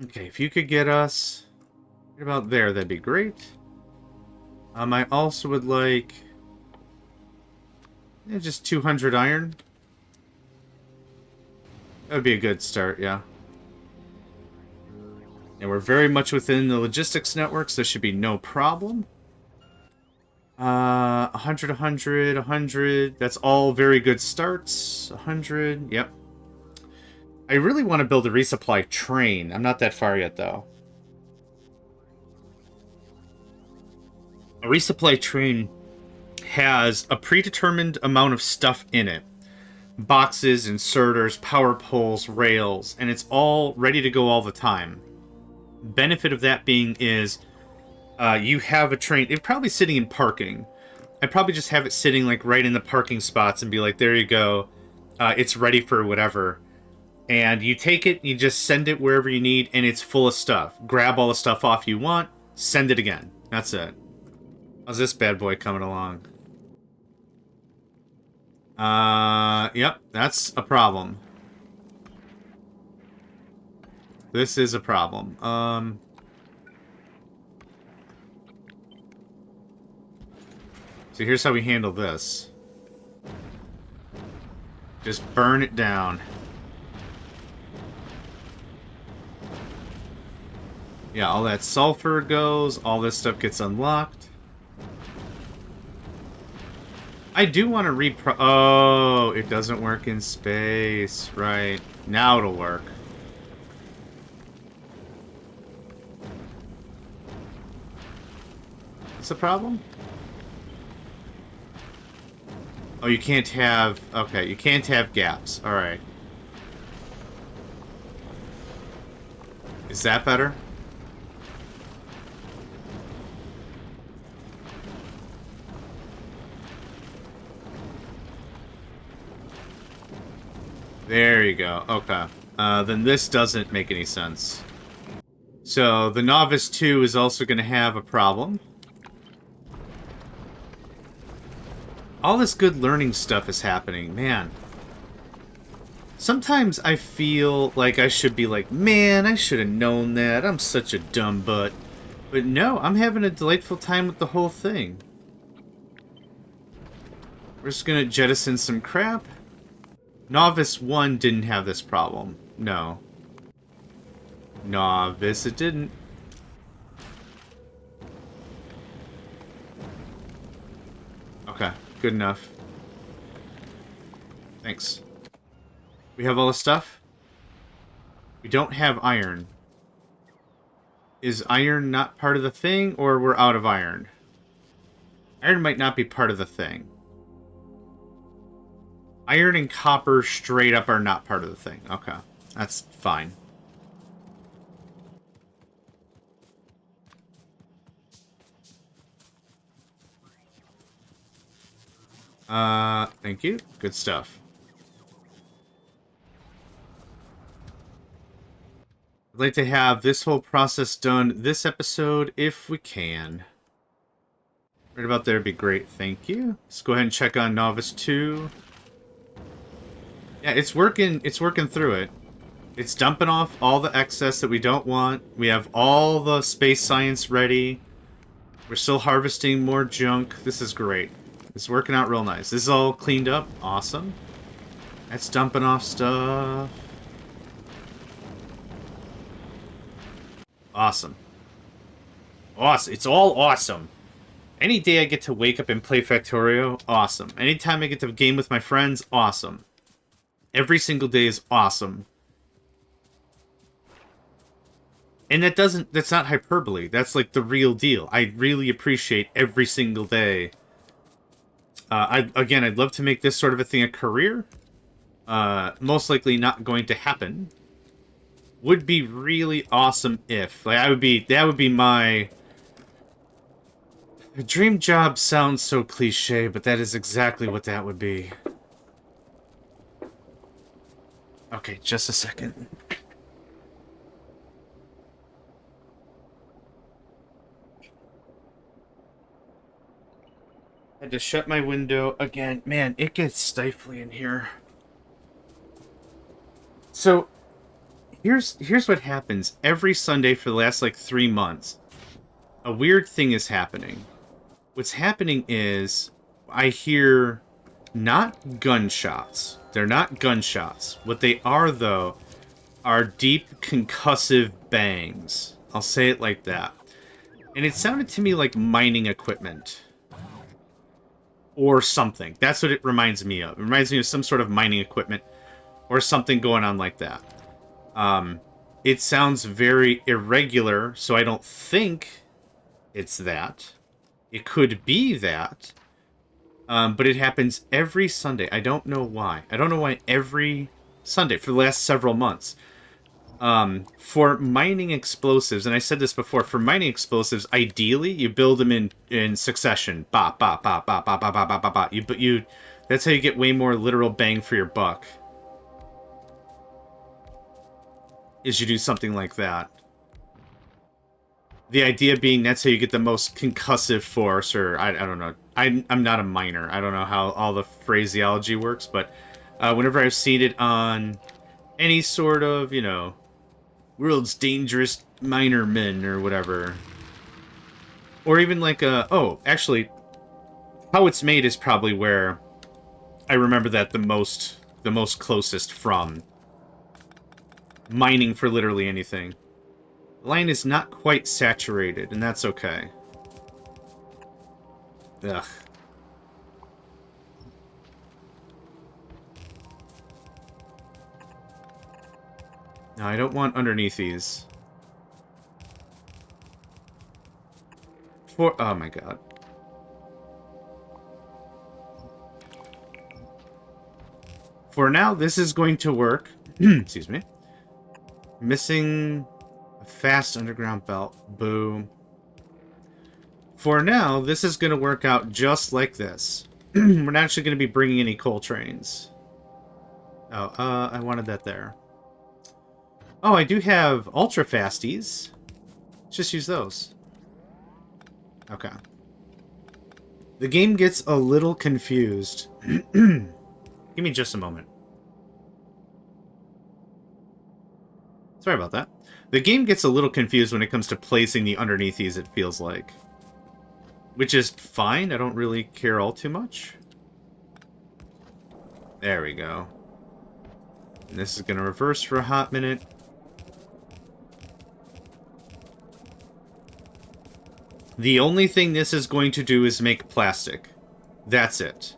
Okay, if you could get us right about there, that'd be great. I also would like just 200 iron. That would be a good start, yeah. And we're very much within the logistics network, so there should be no problem. 100, 100, 100. That's all very good starts. 100, yep. I really want to build a resupply train. I'm not that far yet, though. A resupply train has a predetermined amount of stuff in it. Boxes, inserters, power poles, rails, and it's all ready to go all the time. Benefit of that being is you have a train, it's probably sitting in parking. I'd probably just have it sitting like right in the parking spots and be like, there you go, it's ready for whatever. And you take it, you just send it wherever you need, and it's full of stuff. Grab all the stuff off you want, send it again. That's it. How's this bad boy coming along? Yep, that's a problem. This is a problem. So here's how we handle this. Just burn it down. Yeah, all that sulfur goes, all this stuff gets unlocked. I do want to oh, it doesn't work in space. Right. Now it'll work. What's the problem? Oh, you can't have... Okay, you can't have gaps. Alright. Is that better? There you go. Okay. Then this doesn't make any sense. So, the Novice 2 is also going to have a problem. All this good learning stuff is happening. Man. Sometimes I feel like I should be like, man, I should have known that. I'm such a dumb butt. But no, I'm having a delightful time with the whole thing. We're just going to jettison some crap. Novice 1 didn't have this problem. No. Novice, it didn't. Okay, good enough. Thanks. We have all the stuff? We don't have iron. Is iron not part of the thing, or we're out of iron? Iron might not be part of the thing. Iron and copper straight up are not part of the thing. Okay, that's fine. Thank you. Good stuff. I'd like to have this whole process done this episode if we can. Right about there would be great. Thank you. Let's go ahead and check on Novice 2. Yeah, it's working through it. It's dumping off all the excess that we don't want. We have all the space science ready. We're still harvesting more junk. This is great. It's working out real nice. This is all cleaned up. Awesome. That's dumping off stuff. Awesome. Awesome. It's all awesome. Any day I get to wake up and play Factorio, awesome. Anytime I get to game with my friends, awesome. Every single day is awesome. And that's not hyperbole. That's like the real deal. I really appreciate every single day. I'd love to make this sort of a thing a career. Most likely not going to happen. Would be really awesome if. Like, that would be my... Dream job sounds so cliche, but that is exactly what that would be. Okay, just a second. I had to shut my window again. Man, it gets stifling in here. So, here's what happens every Sunday for the last, like, 3 months. A weird thing is happening. What's happening is, I hear not gunshots. They're not gunshots. What they are, though, are deep concussive bangs. I'll say it like that. And it sounded to me like mining equipment. Or something. That's what it reminds me of. It reminds me of some sort of mining equipment. Or something going on like that. It sounds very irregular, so I don't think it's that. It could be that. But it happens every Sunday. I don't know why. I don't know why every Sunday for the last several months. For mining explosives, and I said this before, for mining explosives, ideally, you build them in succession. Bop, bop, bop, bop, bop, bop, bop, bop, bop, bop. That's how you get way more literal bang for your buck. Is you do something like that. The idea being that's how you get the most concussive force, or I don't know. I'm not a miner. I don't know how all the phraseology works, but whenever I've seen it on any sort of, you know, world's dangerous miner men or whatever, or even like oh, actually, how it's made is probably where I remember that the most closest from mining for literally anything. The line is not quite saturated, and that's okay. Ugh. No, I don't want underneath these. Oh my god. For now, this is going to work. Excuse me. Missing a fast underground belt. Boom. For now, this is going to work out just like this. We're not actually going to be bringing any coal trains. Oh, I wanted that there. Oh, I do have ultra fasties. Let's just use those. Okay. The game gets a little confused. Give me just a moment. Sorry about that. The game gets a little confused when it comes to placing the underneath these, it feels like. Which is fine. I don't really care all too much. There we go. And this is going to reverse for a hot minute. The only thing this is going to do is make plastic. That's it.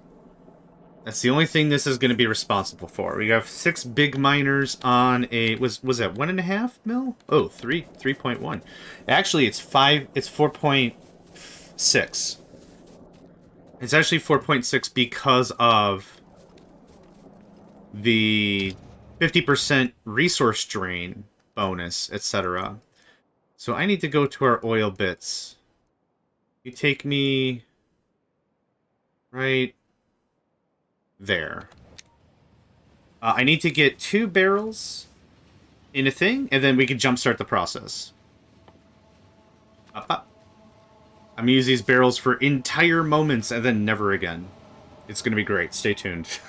That's the only thing this is going to be responsible for. We have 6 big miners on a... Was that 1.5 mil? Oh, 3.1. Actually, it's 4.6. It's actually 4.6 because of the 50% resource drain bonus, etc. So I need to go to our oil bits. You take me right there. I need to get 2 barrels in a thing, and then we can jumpstart the process. Up, up. I'm going to use these barrels for entire moments and then never again. It's going to be great. Stay tuned.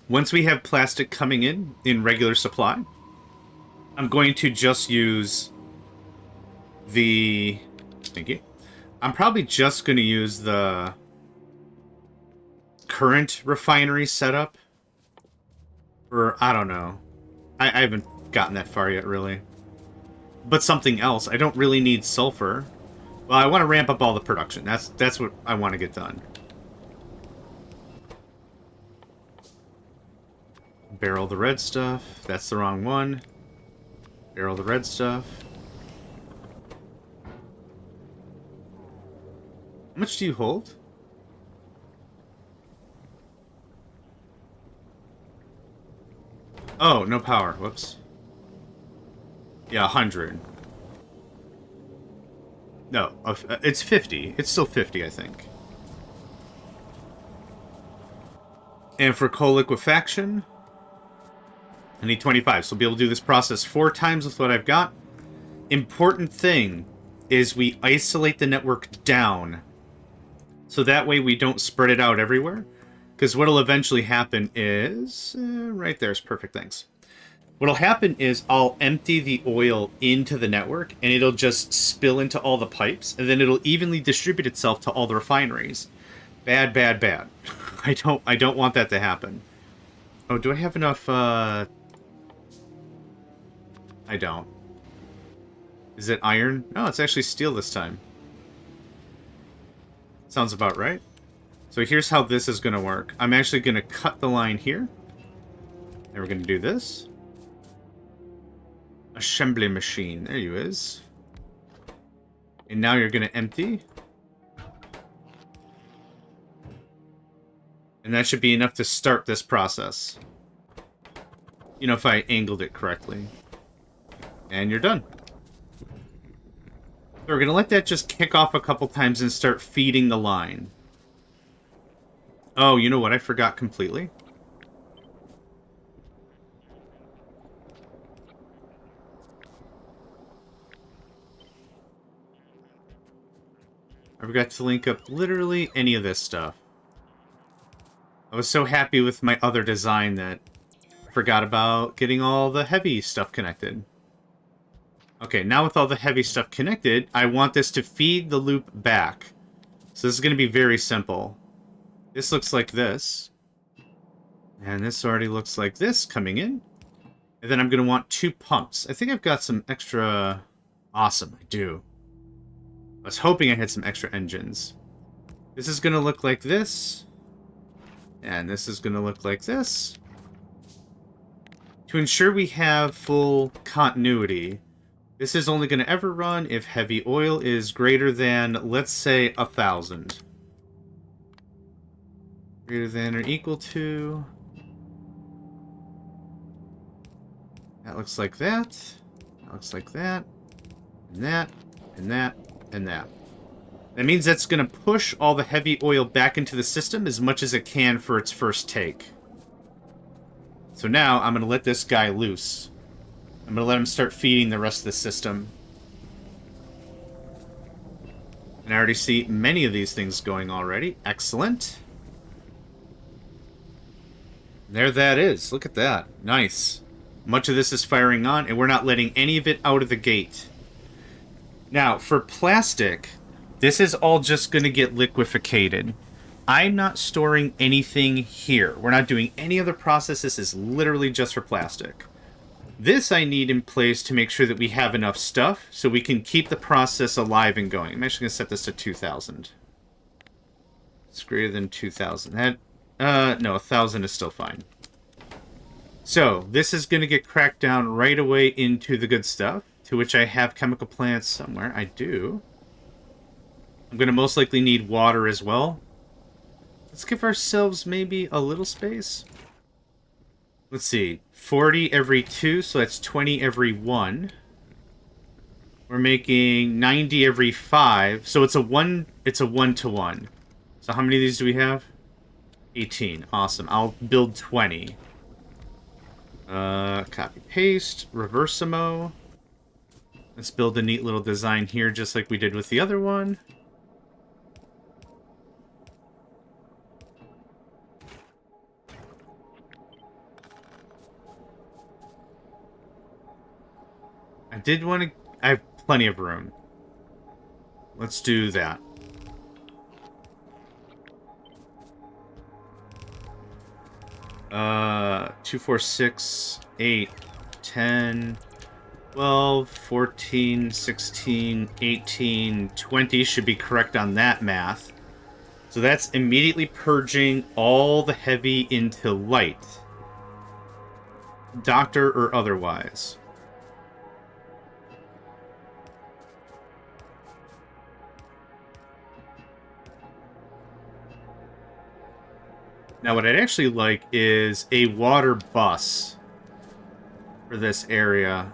Once we have plastic coming in regular supply, I'm going to just use the... Thank you. I'm probably just going to use the current refinery setup. Or, I don't know. I haven't gotten that far yet, really. But something else. I don't really need sulfur. Well, I want to ramp up all the production. That's what I want to get done. Barrel the red stuff. That's the wrong one. Barrel the red stuff. How much do you hold? Oh, no power. Whoops. Yeah, 100. No, it's 50. It's still 50, I think. And for coal liquefaction, I need 25, so I'll be able to do this process 4 times with what I've got. Important thing is we isolate the network down, so that way we don't spread it out everywhere. Because what'll eventually happen is... right there's perfect, thanks. What'll happen is I'll empty the oil into the network, and it'll just spill into all the pipes, and then it'll evenly distribute itself to all the refineries. Bad, bad, bad. I don't want that to happen. Oh, do I have enough, I don't. Is it iron? No, it's actually steel this time. Sounds about right. So here's how this is going to work. I'm actually going to cut the line here. And we're going to do this. Assembly machine. There you is. And now you're going to empty. And that should be enough to start this process. You know, if I angled it correctly. And you're done. So we're going to let that just kick off a couple times and start feeding the line. Oh, you know what? I forgot completely. I forgot to link up literally any of this stuff. I was so happy with my other design that I forgot about getting all the heavy stuff connected. Okay, now with all the heavy stuff connected, I want this to feed the loop back. So this is going to be very simple. This looks like this. And this already looks like this coming in. And then I'm going to want 2 pumps. I think I've got some extra... Awesome, I do. I was hoping I had some extra engines. This is going to look like this. And this is going to look like this. To ensure we have full continuity, this is only going to ever run if heavy oil is greater than, let's say, 1,000. Greater than or equal to... That looks like that. That looks like that. And that. And that. And that. That means that's going to push all the heavy oil back into the system as much as it can for its first take. So now I'm going to let this guy loose. I'm going to let him start feeding the rest of the system. And I already see many of these things going already. Excellent. There that is. Look at that. Nice. Much of this is firing on, and we're not letting any of it out of the gate. Now, for plastic, this is all just going to get liquefied. I'm not storing anything here. We're not doing any other process. This is literally just for plastic. This I need in place to make sure that we have enough stuff so we can keep the process alive and going. I'm actually going to set this to 2,000. It's greater than 2,000. That, no, 1,000 is still fine. So, this is going to get cracked down right away into the good stuff, to which I have chemical plants somewhere. I do. I'm going to most likely need water as well. Let's give ourselves maybe a little space. Let's see. 40 every 2, so that's 20 every 1. We're making 90 every 5, so it's a 1-to-1. So how many of these do we have? 18. Awesome. I'll build 20. Copy paste, reversimo. Let's build a neat little design here just like we did with the other one. I have plenty of room. Let's do that. Uh, 2, 4, 6, 8, 10, 12, 14, 16, 18, 20 should be correct on that math. So that's immediately purging all the heavy into light. Doctor or otherwise. Now, what I'd actually like is a water bus for this area.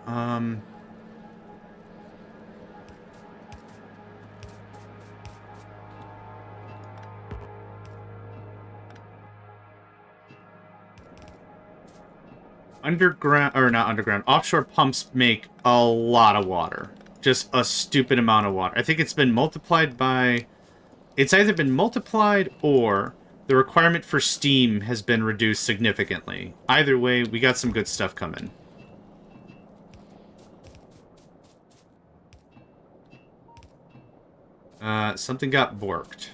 Underground, or not underground, offshore pumps make a lot of water. Just a stupid amount of water. I think it's been multiplied by... It's either been multiplied or... the requirement for steam has been reduced significantly. Either way, we got some good stuff coming. Something got borked.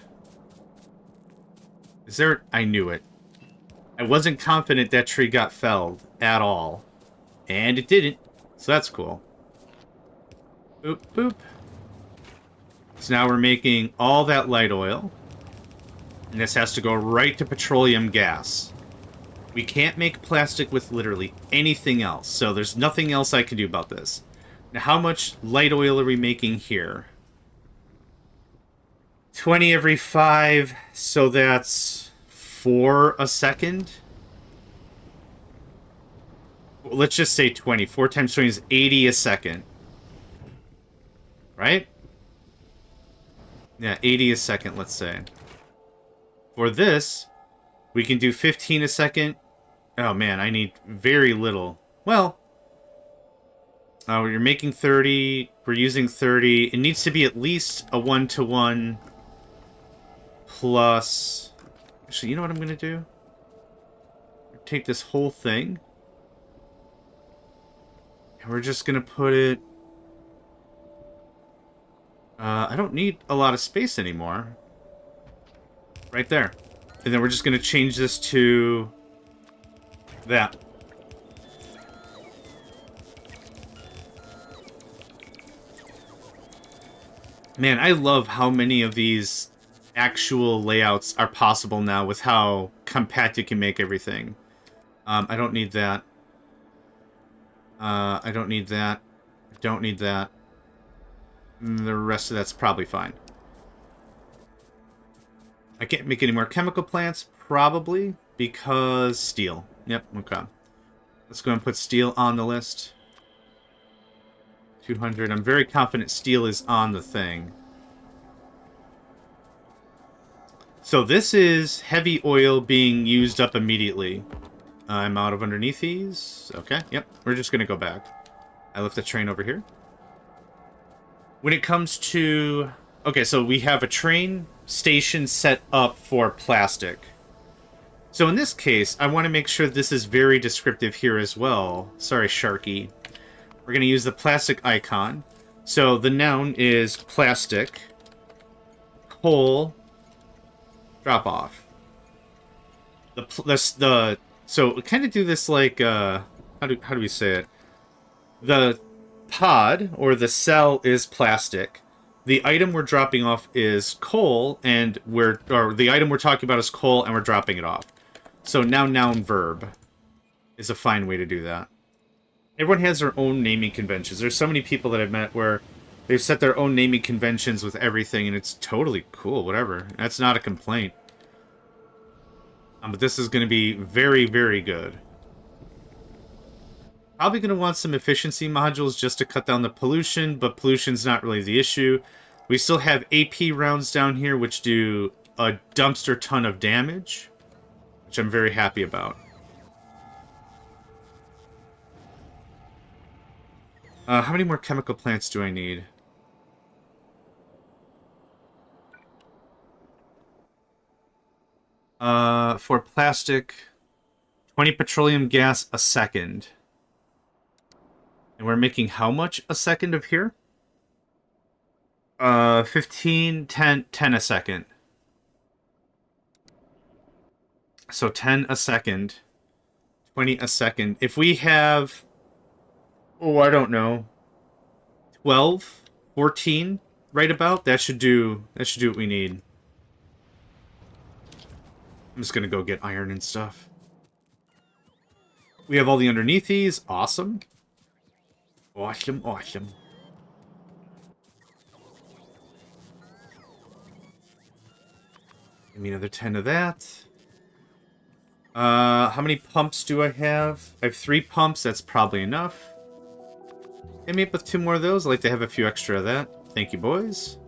Is there... I knew it. I wasn't confident that tree got felled at all. And it didn't. So that's cool. Boop, boop. So now we're making all that light oil. And this has to go right to petroleum gas. We can't make plastic with literally anything else. So there's nothing else I can do about this. Now, how much light oil are we making here? 20 every 5. So that's 4 a second. Well, let's just say 20. 4 times 20 is 80 a second. Right? Yeah, 80 a second, let's say. For this, we can do 15 a second. Oh, man, I need very little. Well, you're making 30. We're using 30. It needs to be at least a 1-to-1 plus... Actually, you know what I'm going to do? Take this whole thing. And we're just going to put it... I don't need a lot of space anymore. Right there. And then we're just going to change this to that. Man, I love how many of these actual layouts are possible now with how compact you can make everything. I don't need that. I don't need that. I don't need that. The rest of that's probably fine. I can't make any more chemical plants, probably, because steel. Yep, okay. Let's go and put steel on the list. 200. I'm very confident steel is on the thing. So this is heavy oil being used up immediately. I'm out of underneath these. Okay, yep. We're just going to go back. I left the train over here. When it comes to... Okay, so we have a train station set up for plastic. So in this case, I want to make sure this is very descriptive here as well. Sorry, Sharky. We're going to use the plastic icon. So the noun is plastic, coal, drop off. So kind of do this like, how do we say it? The pod, or the cell, is plastic. The item we're dropping off is coal, and the item we're talking about is coal, and we're dropping it off. So now noun verb is a fine way to do that. Everyone has their own naming conventions. There's so many people that I've met where they've set their own naming conventions with everything, and it's totally cool, whatever. That's not a complaint. But this is going to be very, very good. Probably going to want some efficiency modules just to cut down the pollution, but pollution's not really the issue. We still have AP rounds down here, which do a dumpster ton of damage, which I'm very happy about. How many more chemical plants do I need? For plastic, 20 petroleum gas a second. And we're making how much a second of here? 15, 10 a second. So 10 a second. 20 a second. If we have... Oh, I don't know. 12? 14? Right about? That should do what we need. I'm just gonna go get iron and stuff. We have all the underneath these. Awesome. Awesome, awesome. Give me another 10 of that. How many pumps do I have? I have 3 pumps. That's probably enough. Hit me up with 2 more of those. I'd like to have a few extra of that. Thank you, boys.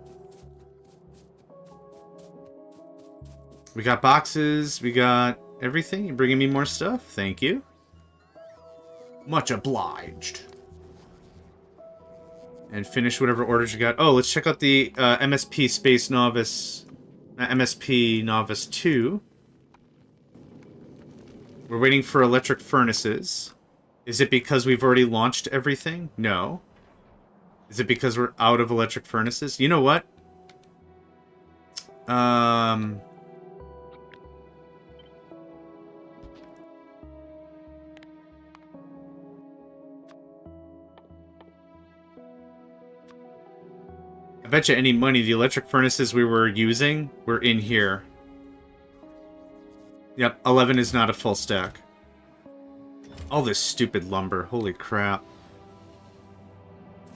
We got boxes. We got everything. You're bringing me more stuff. Thank you. Much obliged. And finish whatever orders you got. Oh, let's check out the MSP Space Novice. MSP Novice 2. We're waiting for electric furnaces. Is it because we've already launched everything? No. Is it because we're out of electric furnaces? You know what? Um... I bet you any money the electric furnaces we were using were in here. Yep, 11 is not a full stack. All this stupid lumber, holy crap.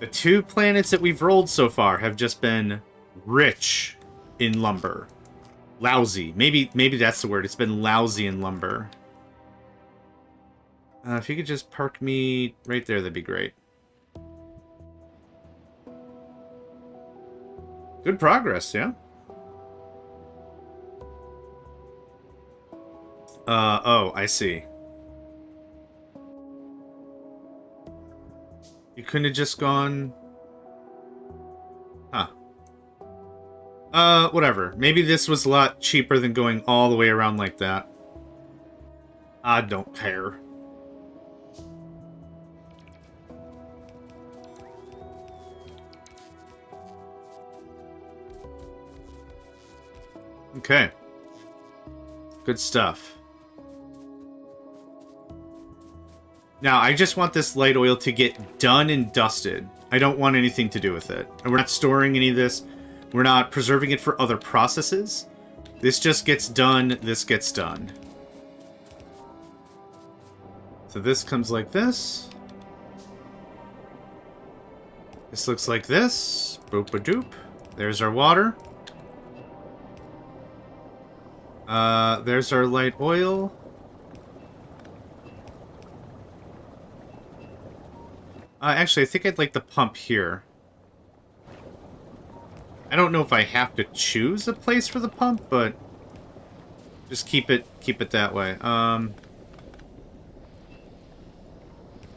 The 2 planets that we've rolled so far have just been rich in lumber. Lousy. Maybe that's the word. It's been lousy in lumber. If you could just park me right there, that'd be great. Good progress, yeah? Oh, I see. You couldn't have just gone... Huh. Whatever. Maybe this was a lot cheaper than going all the way around like that. I don't care. Okay. Good stuff. Now, I just want this light oil to get done and dusted. I don't want anything to do with it. And we're not storing any of this. We're not preserving it for other processes. This just gets done. This gets done. So this comes like this. This looks like this. Boop-a-doop. There's our water. There's our light oil. Actually, I think I'd like the pump here. I don't know if I have to choose a place for the pump, but just keep it that way.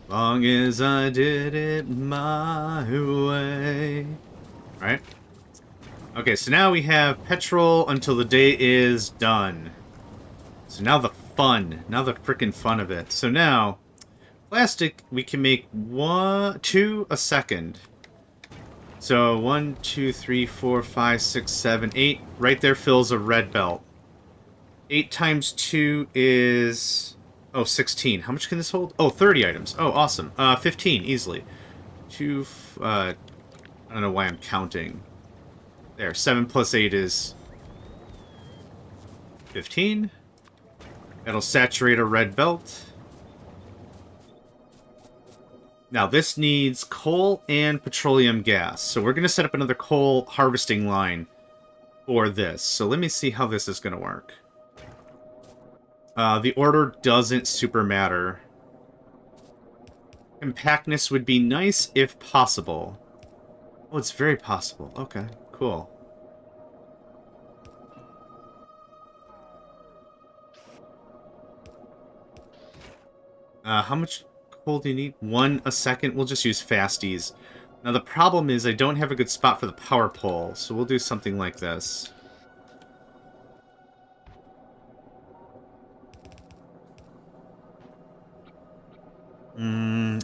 Long as I did it my way. Alright. Okay, so now we have petrol until the day is done. So now the fun. Now the frickin' fun of it. So now, plastic, we can make 2 a second. So 1, 2, 3, 4, 5, 6, 7, 8. Right there fills a red belt. 8 times 2 is... Oh, 16. How much can this hold? Oh, 30 items. Oh, awesome. 15, easily. 2... I don't know why I'm counting. There, 7 plus 8 is... 15. That'll saturate a red belt. Now, this needs coal and petroleum gas. So we're going to set up another coal harvesting line for this. So let me see how this is going to work. The order doesn't super matter. Compactness would be nice if possible. Oh, it's very possible. Okay, cool. How much coal do you need? 1 a second? We'll just use fasties. Now the problem is I don't have a good spot for the power pole, so we'll do something like this.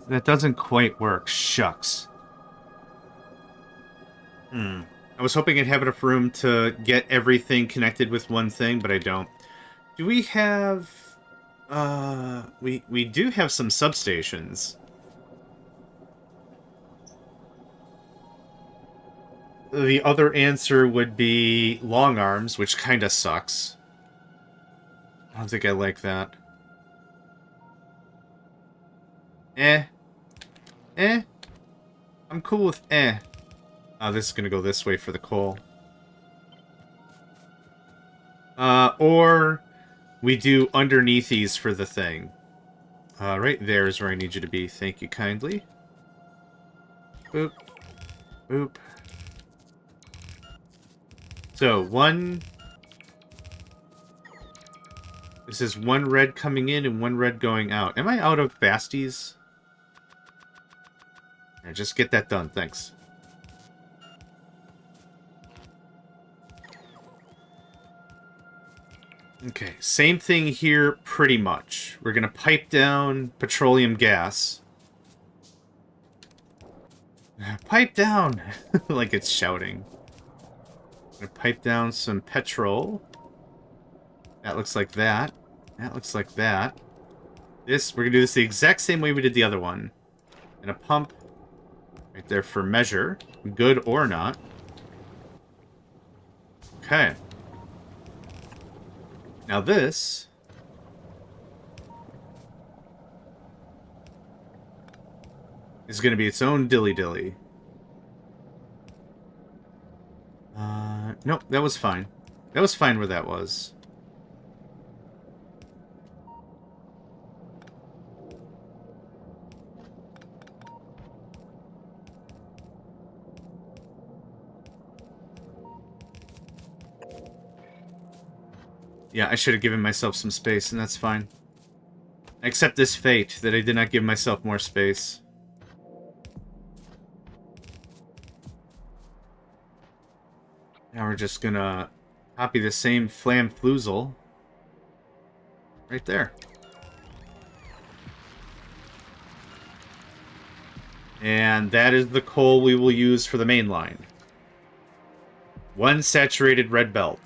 That doesn't quite work. Shucks. I was hoping I'd have enough room to get everything connected with one thing, but I don't. Do we have... we do have some substations. The other answer would be long arms, which kind of sucks. I don't think I like that. I'm cool with this is gonna go this way for the coal. Or we do underneathies for the thing. Right there is where I need you to be. Thank you kindly. Boop. Boop. So, this is 1 red coming in and 1 red going out. Am I out of basties? Yeah, just get that done, thanks. Okay, same thing here, pretty much. We're gonna pipe down petroleum gas. Pipe down! Like it's shouting. I'm gonna pipe down some petrol. That looks like that. That looks like that. This, we're gonna do this the exact same way we did the other one. And a pump right there for measure. Good or not. Okay. Now this is going to be its own dilly-dilly. Nope, that was fine. That was fine where that was. Yeah, I should have given myself some space, and that's fine. I accept this fate that I did not give myself more space. Now we're just gonna copy the same flamfluzel right there. And that is the coal we will use for the main line. 1 saturated red belt.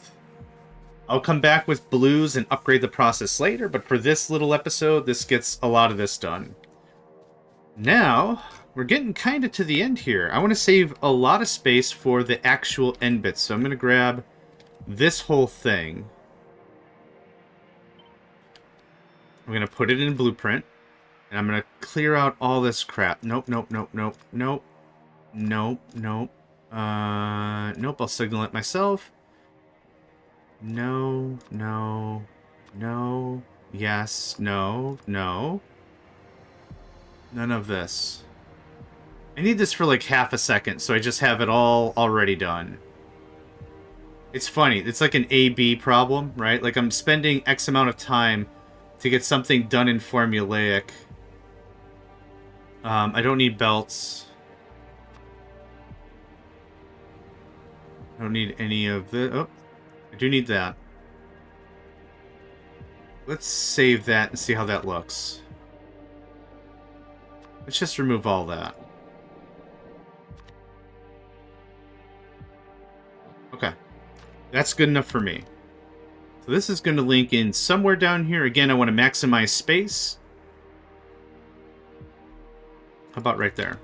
I'll come back with blues and upgrade the process later, but for this little episode, this gets a lot of this done. Now, we're getting kind of to the end here. I want to save a lot of space for the actual end bits, so I'm going to grab this whole thing. I'm going to put it in Blueprint, and I'm going to clear out all this crap. Nope, nope, nope, nope, nope, nope, nope. Nope, I'll signal it myself. No, no, no, yes, no, no. None of this. I need this for like half a second, so I just have it all already done. It's funny. It's like an A-B problem, right? Like I'm spending X amount of time to get something done in formulaic. I don't need belts. I don't need any of the... Oh, I do need that. Let's save that and see how that looks. Let's just remove all that. Okay. That's good enough for me. So this is going to link in somewhere down here. Again, I want to maximize space. How about right there?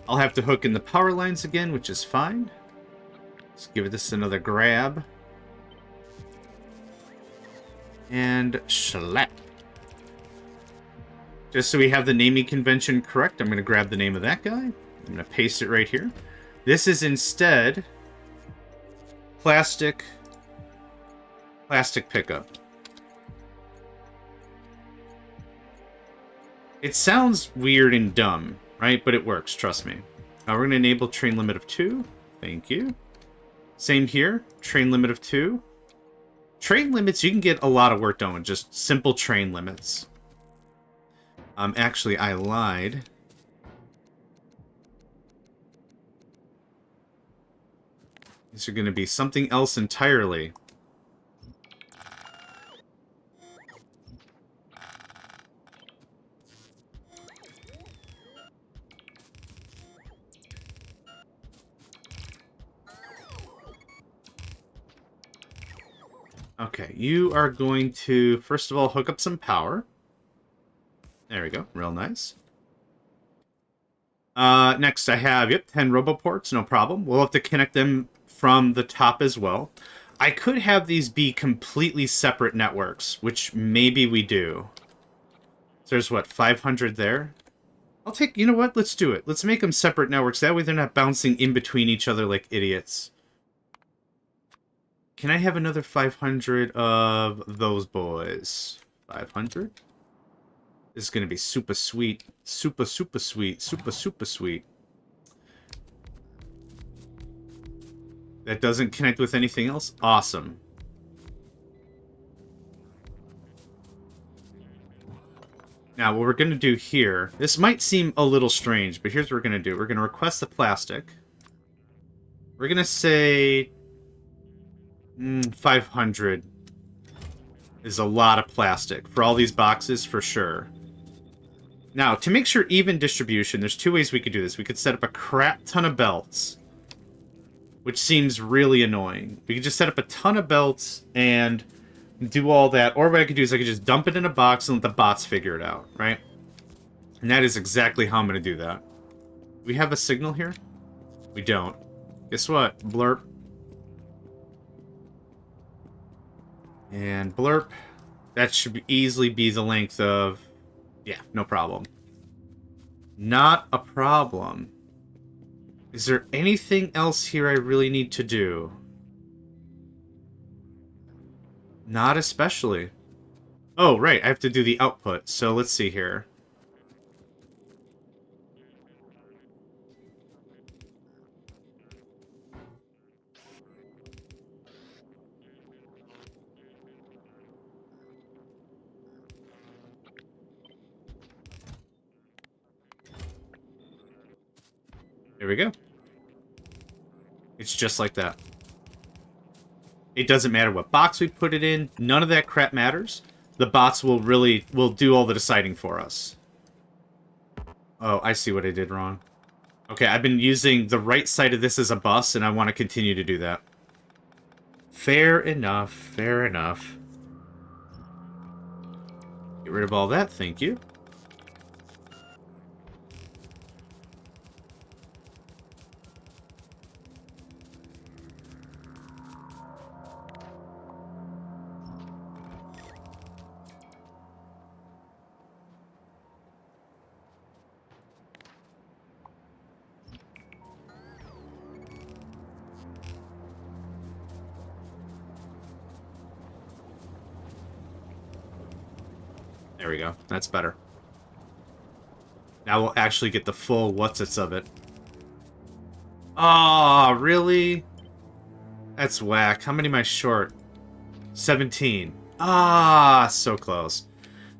I'll have to hook in the power lines again, which is fine. Let's give this another grab. And slap. Just so we have the naming convention correct, I'm going to grab the name of that guy. I'm going to paste it right here. This is instead plastic pickup. It sounds weird and dumb, right? But it works, trust me. Now we're going to enable train limit of 2. Thank you. Same here, train limit of 2. Train limits, you can get a lot of work done with just simple train limits. Actually, I lied. These are going to be something else entirely. Okay, you are going to, first of all, hook up some power. There we go, real nice. Next I have, 10 roboports, no problem. We'll have to connect them from the top as well. I could have these be completely separate networks, which maybe we do. So there's, what, 500 there? I'll take, you know what, let's do it. Let's make them separate networks, that way they're not bouncing in between each other like idiots. Can I have another 500 of those boys? 500? This is going to be super sweet. Super, super sweet. Super, super sweet. That doesn't connect with anything else? Awesome. Now, what we're going to do here... This might seem a little strange, but here's what we're going to do. We're going to request the plastic. We're going to say... 500 is a lot of plastic for all these boxes, for sure. Now, to make sure even distribution, there's 2 ways we could do this. We could set up a crap ton of belts. which seems really annoying. We could just set up a ton of belts and do all that, or what I could do is I could just dump it in a box and let the bots figure it out, right? And that is exactly how I'm going to do that. Do we have a signal here? We don't. Guess what? Blurp. And blurp. That should easily be the length of... Yeah, no problem. Not a problem. Is there anything else here I really need to do? Not especially. Oh, right, I have to do the output. So let's see here. There we go. It's just like that. It doesn't matter what box we put it in. None of that crap matters. The bots will do all the deciding for us. Oh, I see what I did wrong. Okay, I've been using the right side of this as a bus, and I want to continue to do that. Fair enough, fair enough. Get rid of all that, thank you. There we go. That's better. Now we'll actually get the full what's-its of it. Ah, really? That's whack. How many am I short? 17. Ah, so close.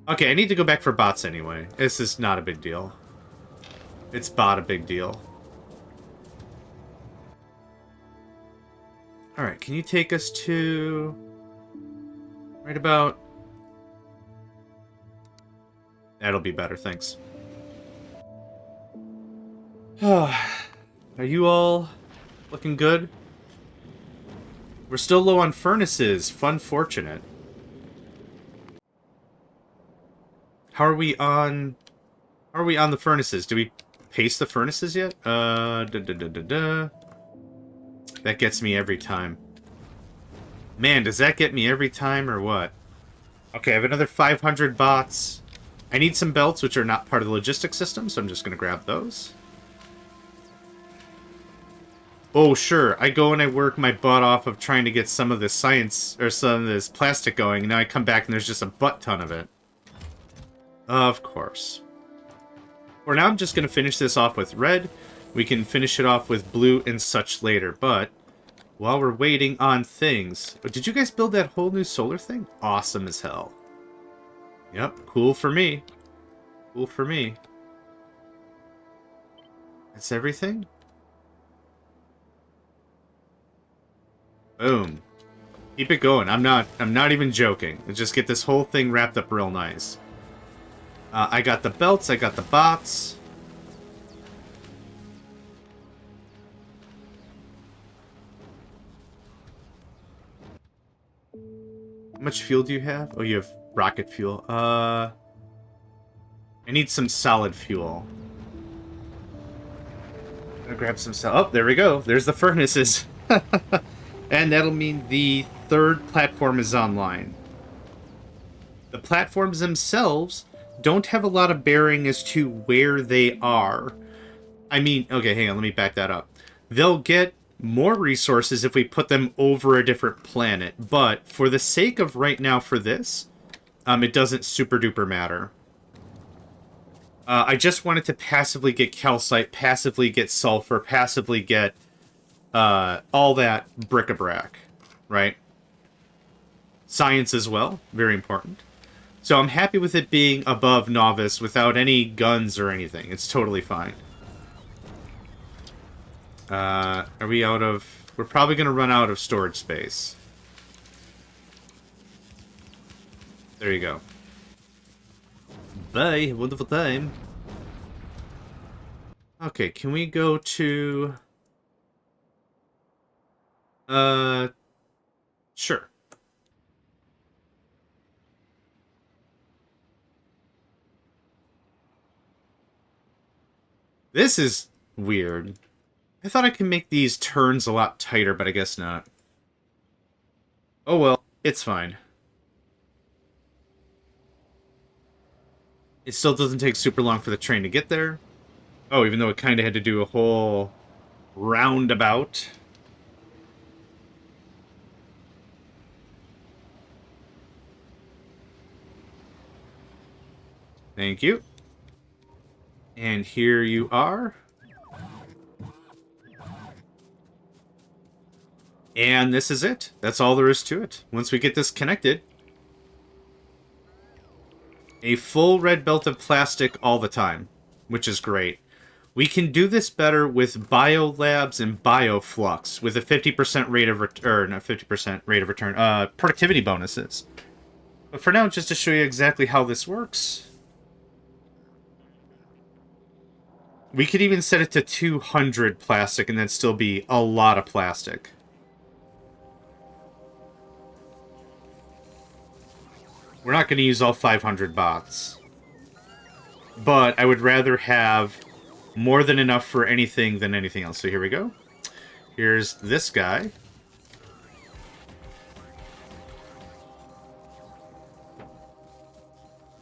Okay, I need to go back for bots anyway. This is not a big deal. It's bot a big deal. Alright, can you take us to... right about... That'll be better, thanks. Are you all looking good? We're still low on furnaces. Fun fortunate. How are we on the furnaces? Do we paste the furnaces yet? That gets me every time. Man, does that get me every time or what? Okay, I have another 500 bots. I need some belts, which are not part of the logistics system, so I'm just going to grab those. Oh, sure. I go and I work my butt off of trying to get some of this science, or some of this plastic going, and now I come back and there's just a butt ton of it. Of course. For now, I'm just going to finish this off with red. We can finish it off with blue and such later, but while we're waiting on things... Oh, did you guys build that whole new solar thing? Awesome as hell. Yep, cool for me. Cool for me. That's everything? Boom. Keep it going. I'm not even joking. Let's just get this whole thing wrapped up real nice. I got the belts, I got the bots. How much fuel do you have? Oh, you have rocket fuel. I need some solid fuel. I'm gonna grab some Oh, there we go. There's the furnaces. And that'll mean the third platform is online. The platforms themselves don't have a lot of bearing as to where they are. I mean, okay, hang on, let me back that up. They'll get more resources if we put them over a different planet, but for the sake of right now for this, it doesn't super duper matter. I just wanted to passively get calcite, passively get sulfur, passively get all that bric-a-brac, right? Science as well, very important. So I'm happy with it being above novice without any guns or anything. It's totally fine. Are we out of... We're probably going to run out of storage space. There you go. Bye. Wonderful time. Okay, can we go to... Uh, sure. This is weird. I thought I could make these turns a lot tighter, but I guess not. Oh well, it's fine. It still doesn't take super long for the train to get there. Oh, even though it kind of had to do a whole roundabout. Thank you. And here you are. And this is it. That's all there is to it. Once we get this connected, a full red belt of plastic all the time, which is great. We can do this better with biolabs and bioflux with a 50% rate of return, not 50% rate of return, productivity bonuses. But for now, just to show you exactly how this works, we could even set it to 200 plastic and then still be a lot of plastic. We're not going to use all 500 bots. But I would rather have more than enough for anything than anything else. So here we go. Here's this guy.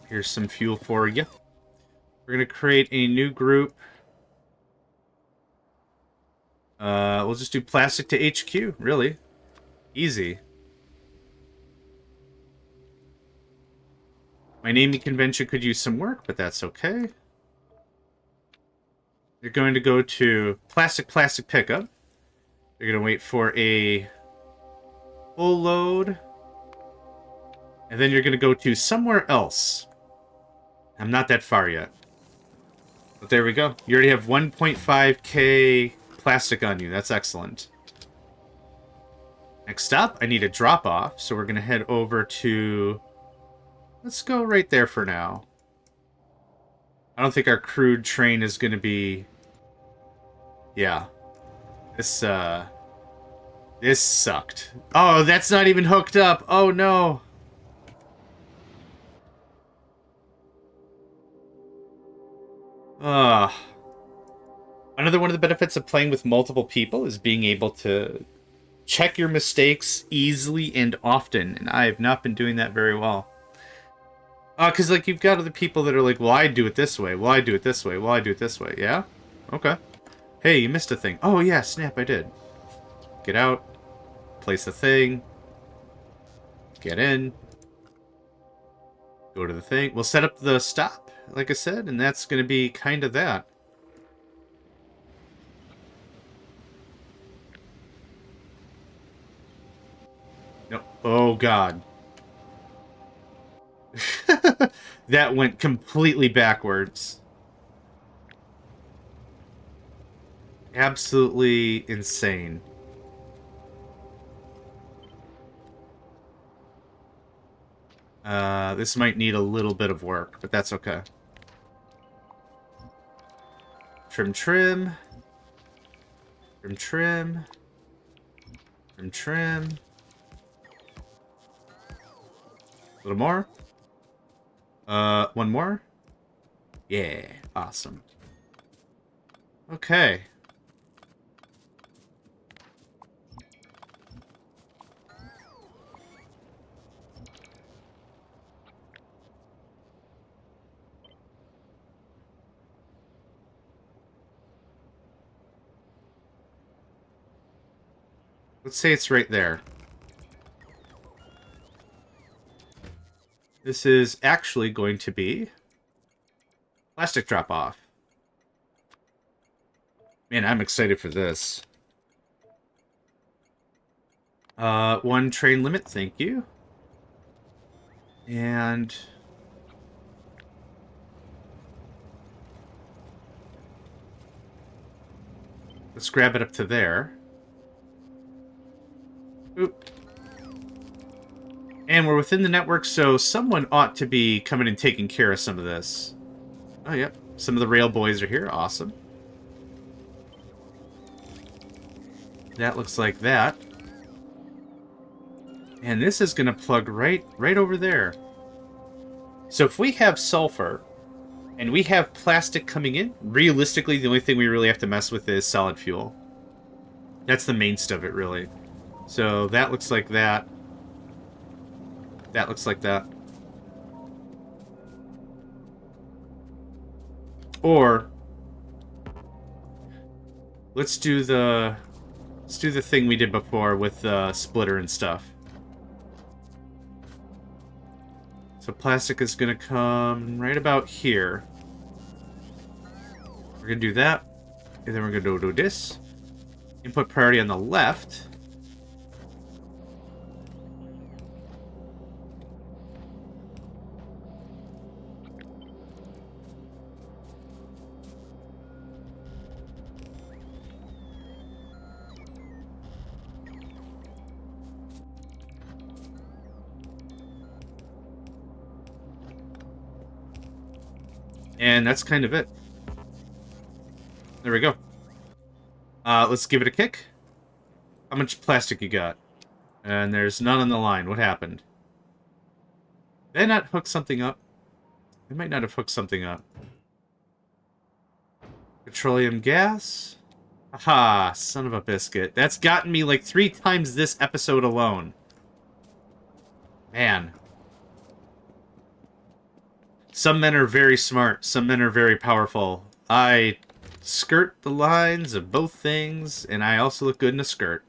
Here's some fuel for you. We're going to create a new group. We'll just do plastic to HQ, really. Easy. My naming convention could use some work, but that's okay. You're going to go to plastic pickup. You're going to wait for a full load. And then you're going to go to somewhere else. I'm not that far yet. But there we go. You already have 1.5k plastic on you. That's excellent. Next up, I need a drop-off. So we're going to head over to... Let's go right there for now. I don't think our crude train is going to be... Yeah. This sucked. Oh, that's not even hooked up. Oh, no. Another one of the benefits of playing with multiple people is being able to check your mistakes easily and often, and I have not been doing that very well. Because, like, you've got other people that are like, well, I do it this way, well, I do it this way, well, I do it this way. Yeah? Okay. Hey, you missed a thing. Oh, yeah, snap, I did. Get out. Place the thing. Get in. Go to the thing. We'll set up the stop, like I said, and that's going to be kind of that. No. Oh, God. That went completely backwards. Absolutely insane. This might need a little bit of work, but that's okay. Trim, trim. Trim, trim. Trim, trim. A little more. One more. Yeah, awesome. Okay. Let's say it's right there. This is actually going to be plastic drop-off. Man, I'm excited for this. One train limit, thank you. And... let's grab it up to there. Oop. And we're within the network, so someone ought to be coming and taking care of some of this. Oh, yep. Some of the rail boys are here. Awesome. That looks like that. And this is going to plug right over there. So if we have sulfur and we have plastic coming in, realistically, the only thing we really have to mess with is solid fuel. That's the mainst of it, really. So that looks like that. That looks like that. Or let's do the thing we did before with the splitter and stuff. So plastic is going to come right about here. We're going to do that. And then we're going to do this. Input priority on the left. And that's kind of it. There we go. Let's give it a kick. How much plastic you got? And there's none on the line. What happened? Did I not hook something up? I might not have hooked something up. Petroleum gas? Aha, son of a biscuit. That's gotten me like 3 times this episode alone. Man. Some men are very smart. Some men are very powerful. I skirt the lines of both things, and I also look good in a skirt.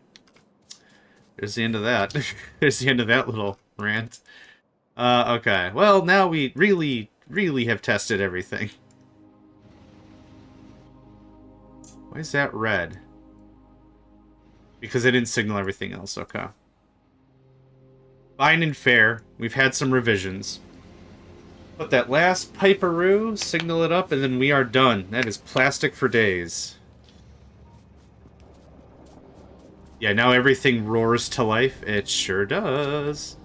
There's the end of that. There's the end of that little rant. Okay. Well, now we really have tested everything. Why is that red? Because I didn't signal everything else. Okay. Fine and fair. We've had some revisions. Put that last piperoo, signal it up, and then we are done. That is plastic for days. Yeah, now everything roars to life. It sure does.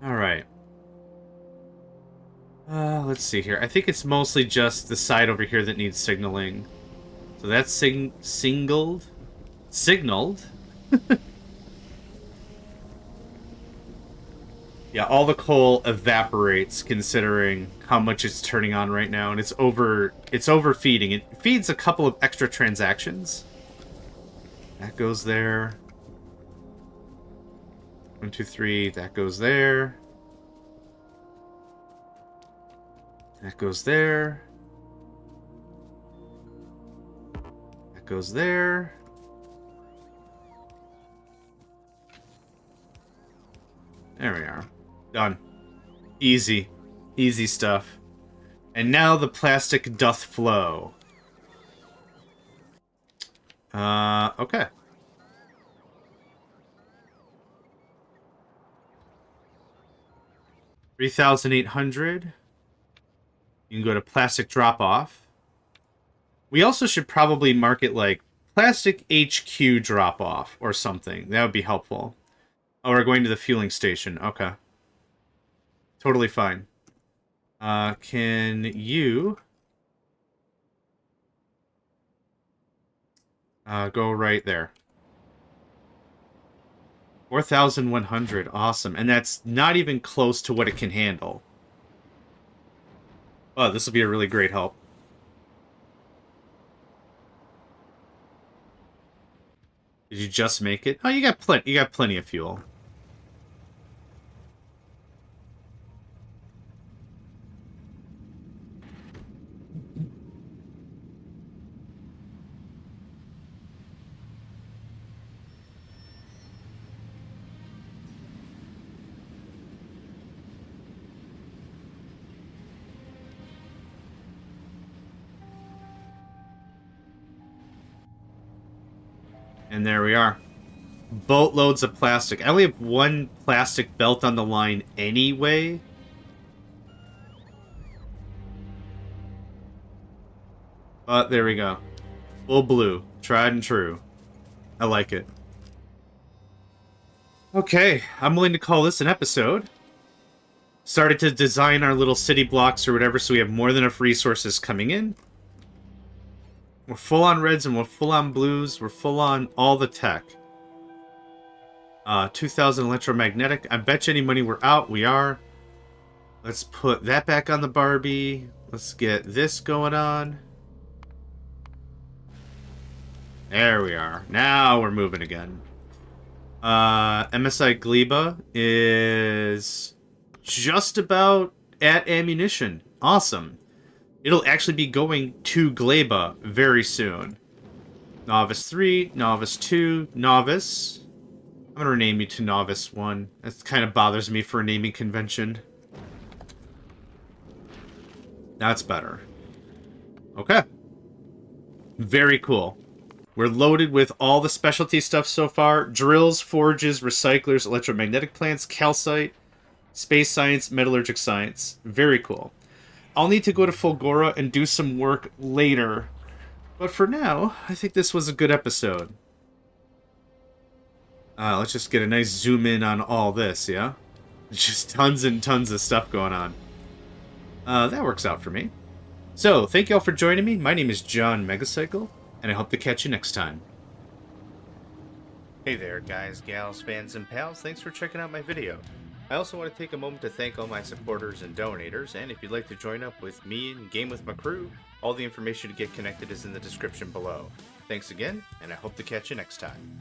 Alright. Let's see here. I think it's mostly just the side over here that needs signaling. So that's signaled. Yeah, all the coal evaporates considering how much it's turning on right now, and it's overfeeding. It feeds a couple of extra transactions. That goes there. 1, 2, 3, that goes there. That goes there. That goes there. There we are. Done. Easy. Easy stuff. And now the plastic doth flow. Okay. $3,800. You can go to plastic drop-off. We also should probably mark it like plastic HQ drop-off or something. That would be helpful. Oh, we're going to the fueling station. Okay. Totally fine. Can you... go right there. 4,100. Awesome. And that's not even close to what it can handle. Oh, this will be a really great help. Did you just make it? Oh, you got plenty of fuel. And there we are. Boatloads of plastic. I only have 1 plastic belt on the line anyway. But there we go. Full blue. Tried and true. I like it. Okay, I'm willing to call this an episode. Started to design our little city blocks or whatever so we have more than enough resources coming in. We're full on reds and we're full on blues. We're full on all the tech. 2,000 electromagnetic. I bet you any money we're out. We are. Let's put that back on the Barbie. Let's get this going on. There we are. Now we're moving again. MSI Gleba is just about at ammunition. Awesome. It'll actually be going to Gleba very soon. Novice 3, Novice 2, Novice. I'm going to rename you to Novice 1. That kind of bothers me for a naming convention. That's better. Okay. Very cool. We're loaded with all the specialty stuff so far. Drills, forges, recyclers, electromagnetic plants, calcite, space science, metallurgic science. Very cool. I'll need to go to Fulgora and do some work later. But for now, I think this was a good episode. Let's just get a nice zoom in on all this, yeah? Just tons and tons of stuff going on. That works out for me. So, thank you all for joining me. My name is JohnMegacycle, and I hope to catch you next time. Hey there, guys, gals, fans, and pals. Thanks for checking out my video. I also want to take a moment to thank all my supporters and donators, and if you'd like to join up with me and game with my crew, all the information to get connected is in the description below. Thanks again, and I hope to catch you next time.